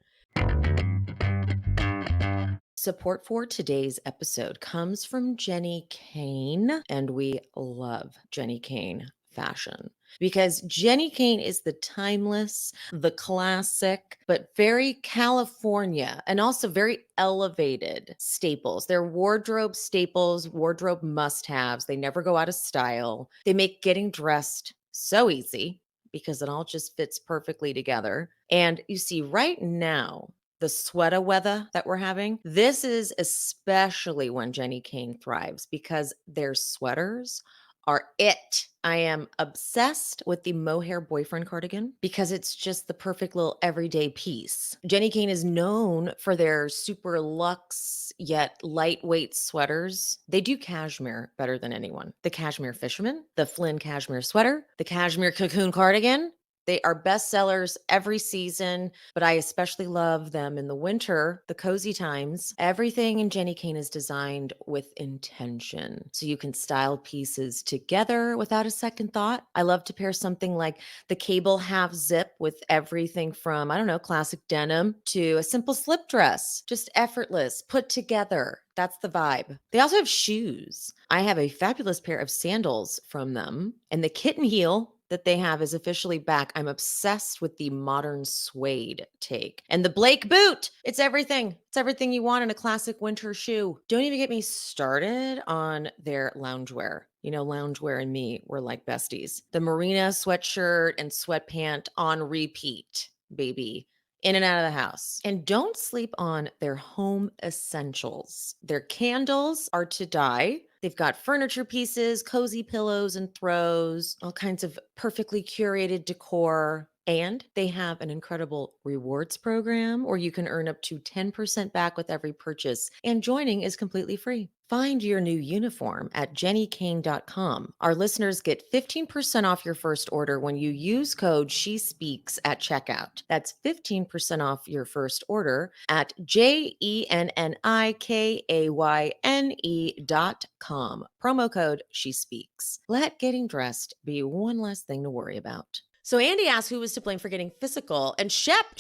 Support for today's episode comes from Jenny Kane, and we love Jenny Kane fashion because Jenny Kane is the timeless, the classic, but very California and also very elevated staples. They're wardrobe staples, wardrobe must-haves. They never go out of style. They make getting dressed so easy because it all just fits perfectly together. And you see right now, the sweater weather that we're having, this is especially when Jenny Kane thrives because their sweaters are it. I am obsessed with the mohair boyfriend cardigan because it's just the perfect little everyday piece. Jenny Kane is known for their super luxe yet lightweight sweaters. They do cashmere better than anyone. The cashmere fisherman, the Flynn cashmere sweater, the cashmere cocoon cardigan. They are bestsellers every season, but I especially love them in the winter, the cozy times. Everything in Jenny Kane is designed with intention, so you can style pieces together without a second thought. I love to pair something like the cable half zip with everything from, I don't know, classic denim to a simple slip dress, just effortless, put together. That's the vibe. They also have shoes. I have a fabulous pair of sandals from them, and the kitten heel that they have is officially back. I'm obsessed with the modern suede take. And the Blake boot, it's everything. It's everything you want in a classic winter shoe. Don't even get me started on their loungewear. You know, loungewear and me, we're like besties. The Marina sweatshirt and sweatpant on repeat, baby. In and out of the house. And don't sleep on their home essentials. Their candles are to die. They've got furniture pieces, cozy pillows and throws, all kinds of perfectly curated decor. And they have an incredible rewards program where you can earn up to 10% back with every purchase. And joining is completely free. Find your new uniform at jennykane.com. Our listeners get 15% off your first order when you use code SHESPEAKS at checkout. That's 15% off your first order at jennykane.com. Promo code SHESPEAKS. Let getting dressed be one less thing to worry about. So Andy asks who was to blame for getting physical, and Shep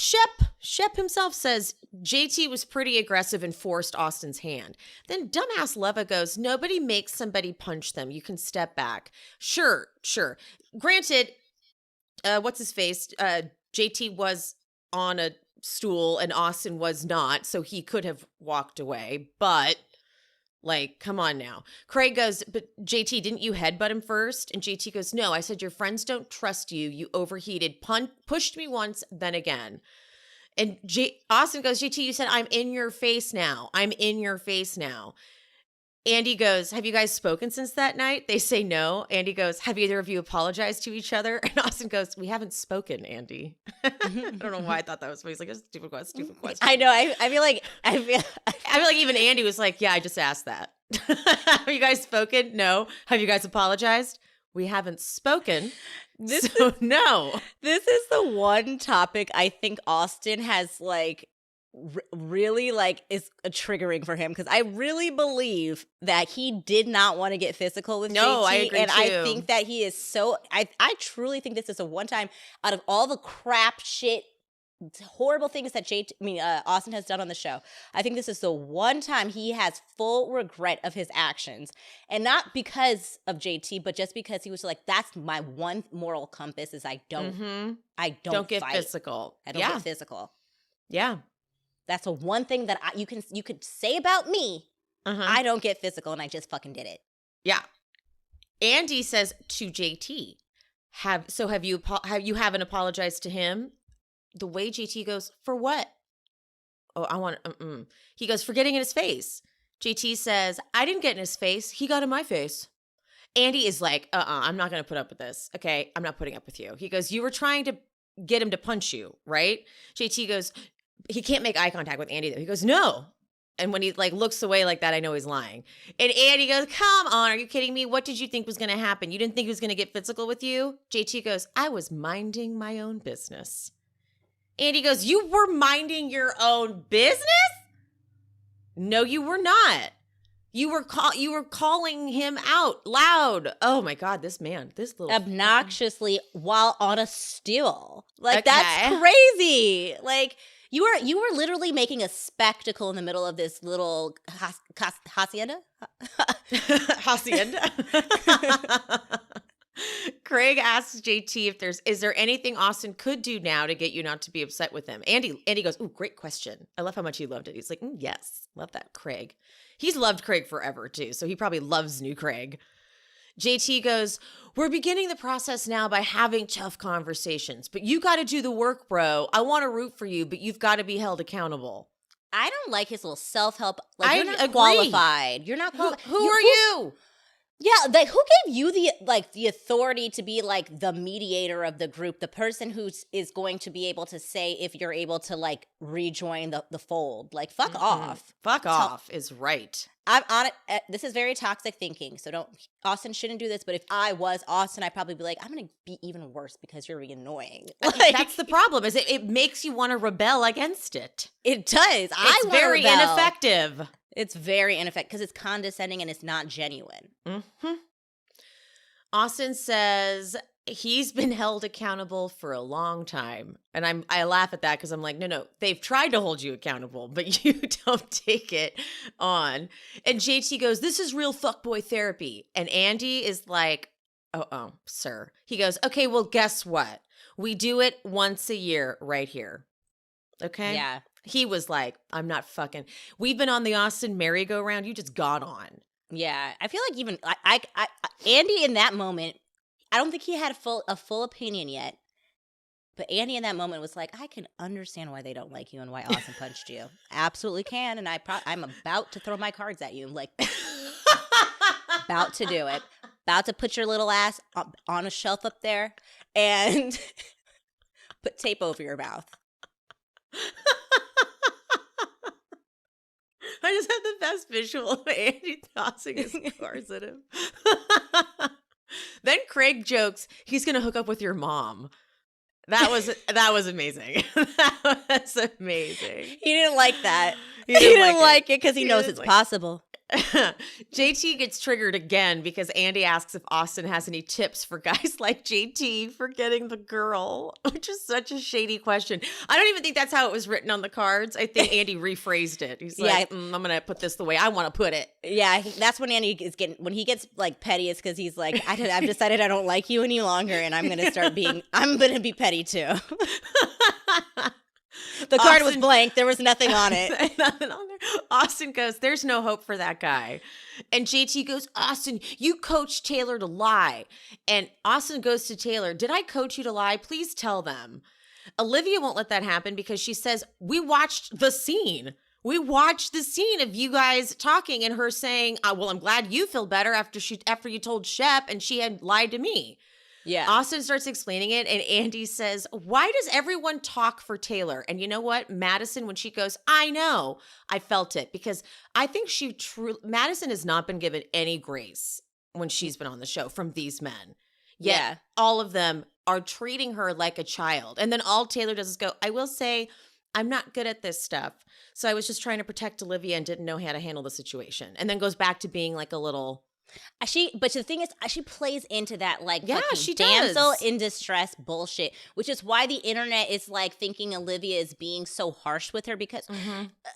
himself says JT was pretty aggressive and forced Austin's hand. Then dumbass Leva goes, nobody makes somebody punch them. You can step back. Sure. Granted, what's his face? JT was on a stool and Austin was not, so he could have walked away, but like, come on now. Craig goes, but JT, didn't you headbutt him first? And JT goes, no, I said your friends don't trust you. You overheated, pushed me once, then again. And Austin goes, JT, you said I'm in your face now. I'm in your face now. Andy goes, have you guys spoken since that night? They say no. Andy goes, have either of you apologized to each other? And Austin goes, we haven't spoken, Andy. I don't know why I thought that was funny. He's like, that's a stupid question.
I know. I feel like
even Andy was like, yeah, I just asked that. Have you guys spoken? No. Have you guys apologized? We haven't spoken. No.
This is the one topic I think Austin has like really like is triggering for him, because I really believe that he did not want to get physical with JT.
I agree
and
too.
I think that he is so I truly think this is a one time out of all the crap shit horrible things that Austin has done on the show. I think this is the one time he has full regret of his actions, and not because of JT, but just because he was like, that's my one moral compass is I don't
get
fight.
Physical.
I don't get physical.
Yeah.
That's the one thing that you could say about me. I don't get physical, and I just fucking did it.
Yeah. Andy says to JT, have you haven't apologized to him? The way JT goes, for what? Oh, I want He goes, for getting in his face. JT says, I didn't get in his face. He got in my face. Andy is like, I'm not going to put up with this. Okay, I'm not putting up with you. He goes, you were trying to get him to punch you, right? JT goes, he can't make eye contact with Andy though. He goes, no. And when he like looks away like that, I know he's lying. And Andy goes, come on, are you kidding me? What did you think was going to happen? You didn't think he was going to get physical with you? JT goes, I was minding my own business. Andy goes, you were minding your own business? No, you were not. You were calling him out loud. Oh my God, this little
obnoxiously while on a stool. Like that's crazy. Like you were literally making a spectacle in the middle of this little hacienda.
Hacienda. Craig asks JT if is there anything Austin could do now to get you not to be upset with him? Andy goes, ooh, great question. I love how much he loved it. He's like, yes, love that, Craig. He's loved Craig forever too, so he probably loves new Craig. JT goes, we're beginning the process now by having tough conversations, but you got to do the work, bro. I want to root for you, but you've got to be held accountable.
I don't like his little self-help. Like, you're not
agree.
Qualified. You're not qualified.
Who are you?
Yeah, like who gave you the authority to be like the mediator of the group, the person who is going to be able to say if you're able to like rejoin the fold? Like fuck off.
Fuck off is right.
I'm on it. This is very toxic thinking. So Austin shouldn't do this. But if I was Austin, I'd probably be like, I'm going to be even worse because you're annoying.
Like, that's the problem. Is it makes you want to rebel against it.
It does.
It's very ineffective.
It's very ineffective because it's condescending and it's not genuine.
Mm-hmm. Austin says he's been held accountable for a long time. And I laugh at that because I'm like, no, they've tried to hold you accountable, but you don't take it on. And JT goes, this is real fuckboy therapy. And Andy is like, oh, sir. He goes, okay, well, guess what? We do it once a year right here. Okay?
Yeah.
He was like, I'm not fucking. We've been on the Austin merry-go-round. You just got on.
Yeah. I feel like even Andy in that moment, I don't think he had a full opinion yet. But Andy in that moment was like, I can understand why they don't like you and why Austin punched you. Absolutely can. And I'm about to throw my cards at you. Like, about to do it. About to put your little ass on a shelf up there and put tape over your mouth.
I just have the best visual of Andy tossing his cards at him. Then Craig jokes, he's going to hook up with your mom. That was amazing. That was amazing.
He didn't like that. He didn't like it because he knows it's possible.
JT gets triggered again because Andy asks if Austin has any tips for guys like JT for getting the girl, which is such a shady question. I don't even think that's how it was written on the cards. I think Andy rephrased it. He's like, I'm going to put this the way I want to put it.
Yeah, I think that's when Andy is when he gets like petty, it's because he's like, I've decided I don't like you any longer, and I'm going to be petty too. The card was blank. There was nothing on it.
Nothing on there. Austin goes, there's no hope for that guy. And JT goes, Austin, you coached Taylor to lie. And Austin goes to Taylor, did I coach you to lie? Please tell them. Olivia won't let that happen because she says, we watched the scene. We watched the scene of you guys talking and her saying, well, I'm glad you feel better after you told Shep and she had lied to me.
Yeah.
Austin starts explaining it, and Andy says, why does everyone talk for Taylor? And you know what? Madison, when she goes, I know, I felt it. Because I think Madison has not been given any grace when she's been on the show from these men. Yet all of them are treating her like a child. And then all Taylor does is go, I will say, I'm not good at this stuff. So I was just trying to protect Olivia and didn't know how to handle the situation. And then goes back to being like a little...
But the thing is, she plays into that like
she
damsel
does.
in distress bullshit, which is why the internet is like thinking Olivia is being so harsh with her because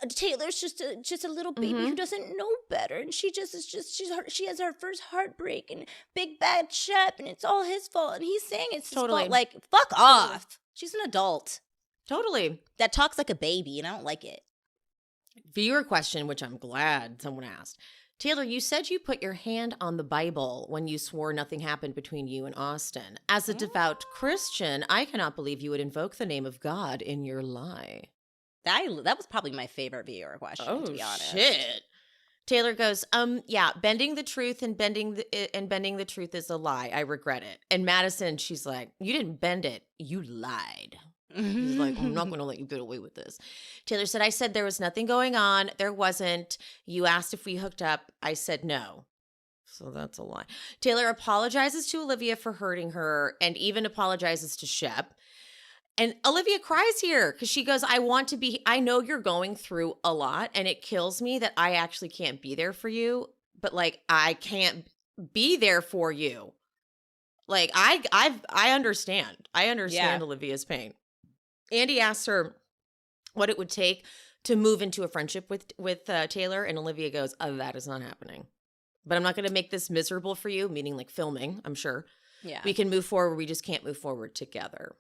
Taylor's just a little baby who doesn't know better, and she has her first heartbreak and big bad Shep, and it's all his fault, and he's saying it's his fault. Like, fuck off. She's an adult.
Totally.
That talks like a baby, and I don't like it.
Viewer question, which I'm glad someone asked. Taylor, you said you put your hand on the Bible when you swore nothing happened between you and Austin. As a devout Christian, I cannot believe you would invoke the name of God in your lie.
That was probably my favorite viewer question, to be honest.
Shit. Taylor goes, yeah, bending the truth and bending the truth is a lie. I regret it. And Madison, she's like, you didn't bend it. You lied. He's like, I'm not going to let you get away with this. Taylor said, I said there was nothing going on. There wasn't. You asked if we hooked up. I said no. So that's a lie. Taylor apologizes to Olivia for hurting her and even apologizes to Shep. And Olivia cries here because she goes, I know you're going through a lot and it kills me that I actually can't be there for you. But like, I can't be there for you. Like, I understand. I understand Olivia's pain. Andy asks her what it would take to move into a friendship with Taylor, and Olivia goes, that is not happening. But I'm not going to make this miserable for you, meaning like filming, I'm sure.
Yeah.
We can move forward. We just can't move forward together.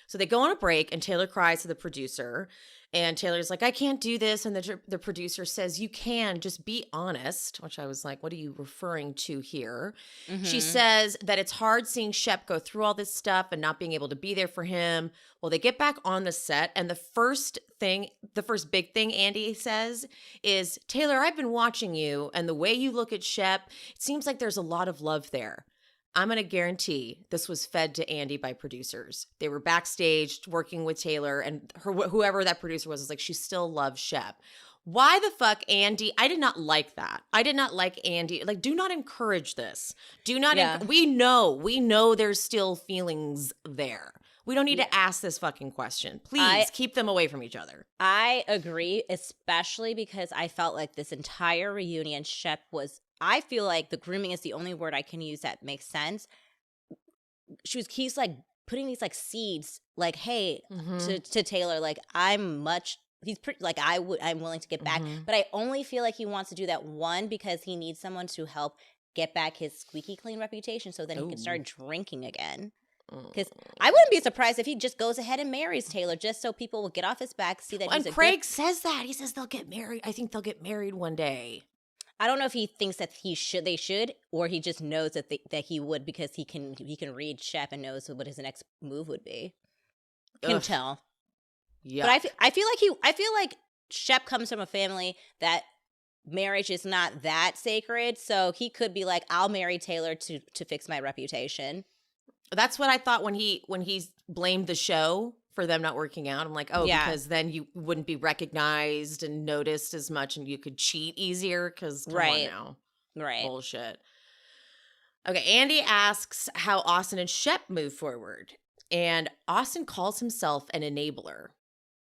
So they go on a break, and Taylor cries to the producer, and Taylor's like, I can't do this. And the producer says, you can, just be honest, which I was like, what are you referring to here? She says that it's hard seeing Shep go through all this stuff and not being able to be there for him. Well, they get back on the set, and the first big thing Andy says is, Taylor, I've been watching you, and the way you look at Shep, it seems like there's a lot of love there. I'm going to guarantee this was fed to Andy by producers. They were backstage working with Taylor, and whoever that producer was like, she still loves Shep. Why the fuck, Andy? I did not like that. I did not like Andy. Like, do not encourage this. Do not. We know there's still feelings there. We don't need to ask this fucking question. Please keep them away from each other.
I agree, especially because I felt like this entire reunion, Shep was, I feel like the grooming is the only word I can use that makes sense. He's like putting these like seeds, like, hey, to Taylor, like, he's pretty, like, I'm willing to get back. But I only feel like he wants to do that, one, because he needs someone to help get back his squeaky clean reputation so then he can start drinking again. Because I wouldn't be surprised if he just goes ahead and marries Taylor just so people will get off his back, see that he's
and Craig says that. He says they'll get married. I think they'll get married one day.
I don't know if he thinks that they should, or he just knows that he would because he can read Shep and knows what his next move would be. Can tell. Yeah. But I feel like Shep comes from a family that marriage is not that sacred, so he could be like, I'll marry Taylor to fix my reputation.
That's what I thought when he blamed the show for them not working out. I'm like, because then you wouldn't be recognized and noticed as much and you could cheat easier because come on now.
Right.
Bullshit. Okay, Andy asks how Austin and Shep move forward. And Austin calls himself an enabler.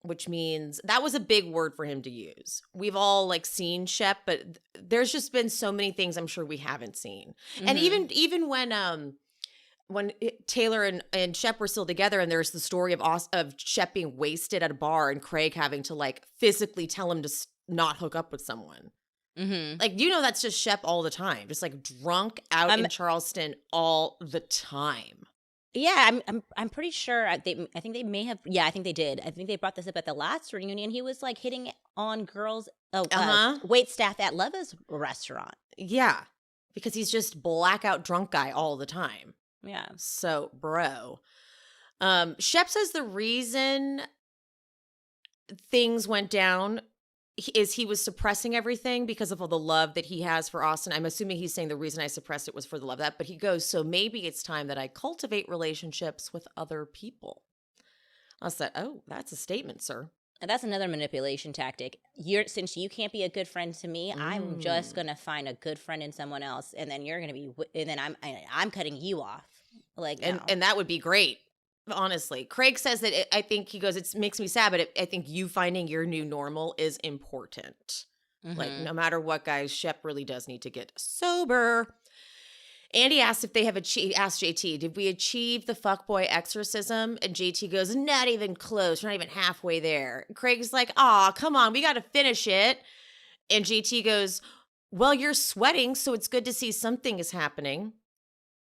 which means that was a big word for him to use. We've all like seen Shep, but there's just been so many things I'm sure we haven't seen. And even when Taylor and Shep were still together, and there's the story of Shep being wasted at a bar and Craig having to like physically tell him to not hook up with someone. Like, that's just Shep all the time, just like drunk out in Charleston all the time.
Yeah, I'm pretty sure. I think they may have. Yeah, I think they did. I think they brought this up at the last reunion. He was like hitting on girls, wait staff at Leva's restaurant.
Yeah, because he's just blackout drunk guy all the time.
Yeah.
So, bro, Shep says the reason things went down is he was suppressing everything because of all the love that he has for Austin. I'm assuming he's saying the reason I suppressed it was for the love of that. But he goes, so maybe it's time that I cultivate relationships with other people. I said, oh, that's a statement, sir.
And that's another manipulation tactic. Since you can't be a good friend to me, I'm just gonna find a good friend in someone else, and then you're gonna be, and then I'm cutting you off. Like, no.
And that would be great. Honestly, Craig says that I think he goes, it makes me sad, but I think you finding your new normal is important. Like, no matter what, guys, Shep really does need to get sober. Andy asked if they have asked JT, did we achieve the fuckboy exorcism? And JT goes, not even close. We're not even halfway there. Craig's like, aw, come on, we got to finish it. And JT goes, well, you're sweating, so it's good to see something is happening.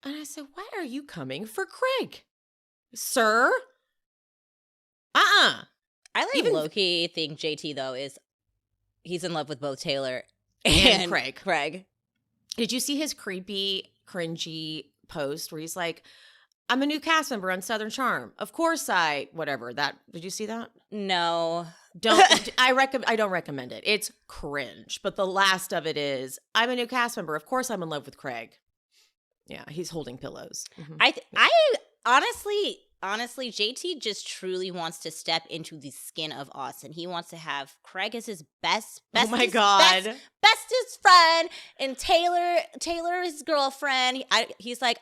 And I said, why are you coming for Craig? Sir?
I like low-key think JT, though, he's in love with both Taylor and Craig.
Did you see his creepy, cringy post where he's like, I'm a new cast member on Southern Charm. Of course did you see that?
No.
I don't recommend it. It's cringe. But the last of it is, I'm a new cast member. Of course I'm in love with Craig. Yeah, he's holding pillows.
I honestly, JT just truly wants to step into the skin of Austin. He wants to have Craig as his bestest friend, and Taylor his girlfriend. He's like,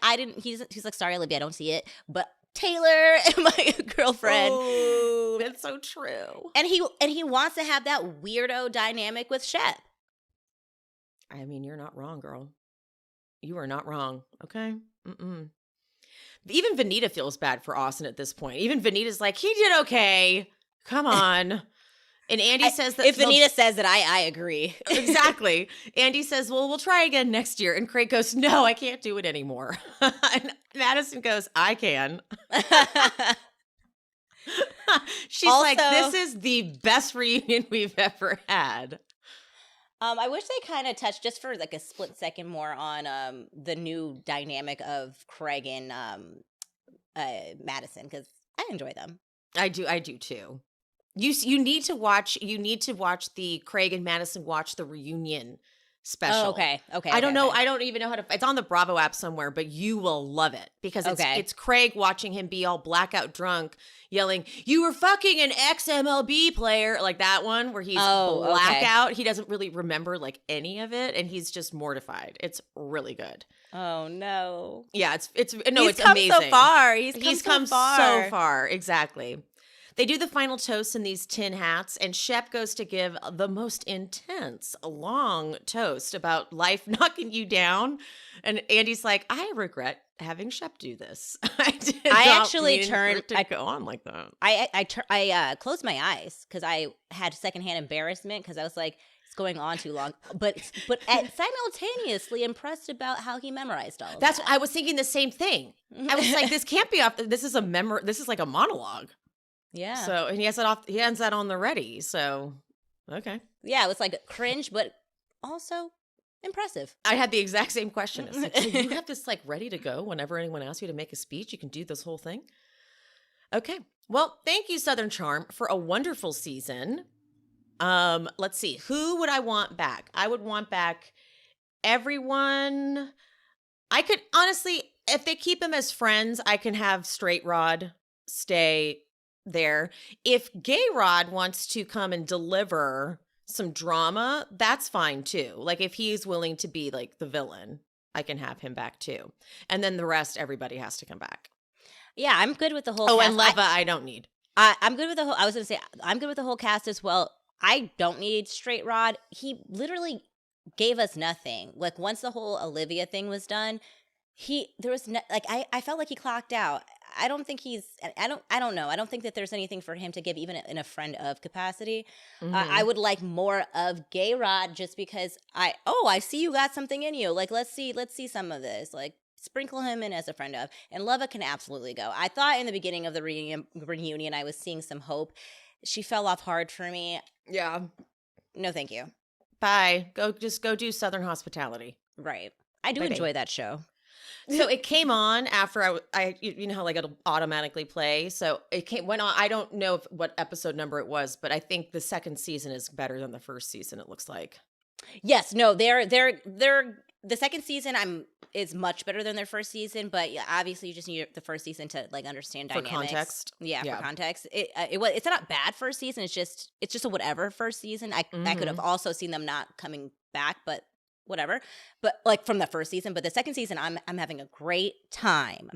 sorry, Olivia, I don't see it, but Taylor, my girlfriend.
Oh, that's so true.
And he wants to have that weirdo dynamic with Shep.
I mean, you're not wrong, girl. You are not wrong. Okay. Even Vanita feels bad for Austin at this point. Even Vanita's like, he did okay. Come on. And Andy says that
if Vanita says that, I agree.
Exactly. Andy says, well, we'll try again next year. And Craig goes, no, I can't do it anymore. And Madison goes, I can. She's also, like, this is the best reunion we've ever had.
I wish they kind of touched just for like a split second more on the new dynamic of Craig and Madison, because I enjoy them.
I do too. You need to watch the Craig and Madison watch the reunion special.
Oh, okay.
I don't know. I don't even know how to. It's on the Bravo app somewhere, but you will love it because it's Craig watching him be all blackout drunk, yelling, "You were fucking an ex-MLB player," like that one where he's blackout. He doesn't really remember like any of it, and he's just mortified. It's really good.
Oh no.
Yeah, it's amazing.
So far.
He's come so far. Exactly. They do the final toast in these tin hats, and Shep goes to give the most intense, long toast about life knocking you down. And Andy's like, I regret having Shep do this. I actually turned to go on like that.
I closed my eyes because I had secondhand embarrassment because I was like, it's going on too long. But simultaneously impressed about how he memorized all of that.
I was thinking the same thing. I was like, this can't be off. This is like a monologue.
Yeah.
So, and he ends that on the ready. So, okay.
Yeah, it was like cringe, but also impressive.
I had the exact same question. It's like, so you have this like ready to go whenever anyone asks you to make a speech, you can do this whole thing. Okay. Well, thank you, Southern Charm, for a wonderful season. Let's see. Who would I want back? I would want back everyone. I could honestly, if they keep him as friends, I can have Straight Rod stay there. If Gay Rod wants to come and deliver some drama, that's fine too. Like if he's willing to be like the villain, I can have him back too. And then the rest, everybody has to come back.
Yeah, I'm good with the whole
cast. And Leva, I don't need.
I'm good with the whole. I was gonna say I'm good with the whole cast as well. I don't need Straight Rod. He literally gave us nothing. Like once the whole Olivia thing was done, there was I felt like he clocked out. I don't think I don't know. I don't think that there's anything for him to give even in a friend of capacity. I would like more of Gay Rod just because I see you got something in you. Like let's see some of this. Like sprinkle him in as a friend of. And Leva can absolutely go. I thought in the beginning of the reunion I was seeing some hope. She fell off hard for me.
Yeah.
No, thank you.
Bye. Go do Southern Hospitality.
Right. I do enjoy that show.
So it came on after I you know how like it'll automatically play. So went on. I don't know what episode number it was, but I think the second season is better than the first season. It looks like.
Yes. No. They're the second season is much better than their first season, but obviously you just need the first season to like understand dynamics.
For context.
Yeah, for context. It's not bad first season. It's just a whatever first season. I could have also seen them not coming back, but whatever. But like from the first season, but the second season I'm having a great time.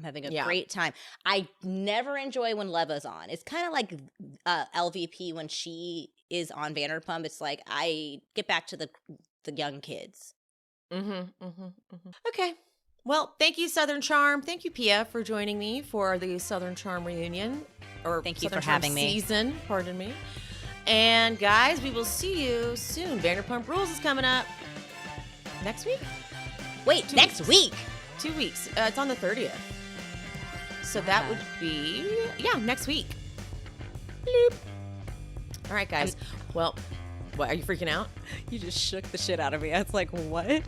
Great time. I never enjoy when Leva's on. It's kind of like LVP when she is on Vanderpump. It's like I get back to the young kids.
Okay. Well, thank you, Southern Charm. Thank you, Pia, for joining me for the Southern Charm reunion. Or
thank you
Southern
for
Charm
having me.
Season, pardon me. And guys, we will see you soon. Vanderpump Rules is coming up next week.
Wait, next week?
2 weeks. It's on the 30th. So that would be next week. Bloop. All right, guys. Well. What, are you freaking out?
You just shook the shit out of me. I was like, what?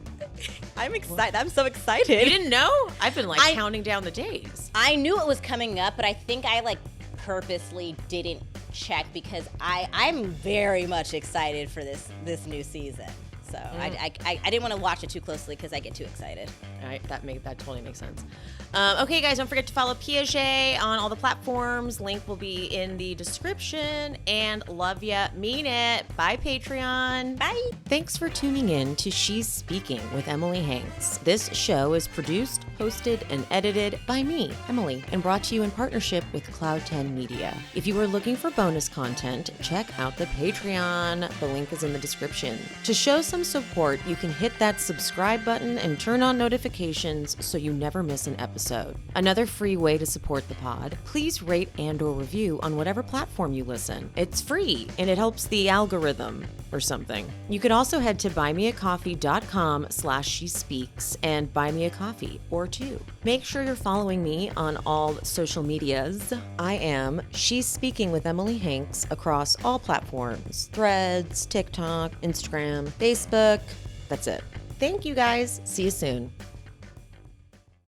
I'm excited. I'm so excited.
You didn't know? I've been counting down the days.
I knew it was coming up, but I think I purposely didn't check because I'm very much excited for this new season. So I didn't want to watch it too closely because I get too excited.
All right, that totally makes sense. Okay, guys, don't forget to follow Piaget on all the platforms. Link will be in the description. And love ya, mean it. Bye, Patreon.
Bye.
Thanks for tuning in to She's Speaking with Emily Hanks. This show is produced, hosted, and edited by me, Emily, and brought to you in partnership with Cloud 10 Media. If you are looking for bonus content, check out the Patreon. The link is in the description. To show some support, you can hit that subscribe button and turn on notifications so you never miss an episode. Another free way to support the pod, please rate and/or review on whatever platform you listen. It's free and it helps the algorithm or something. You can also head to buymeacoffee.com/shespeaks and buy me a coffee or two. Make sure you're following me on all social medias. I am She's Speaking with Emily Hanks across all platforms: Threads, TikTok, Instagram, Facebook. That's it. Thank you guys. See you soon.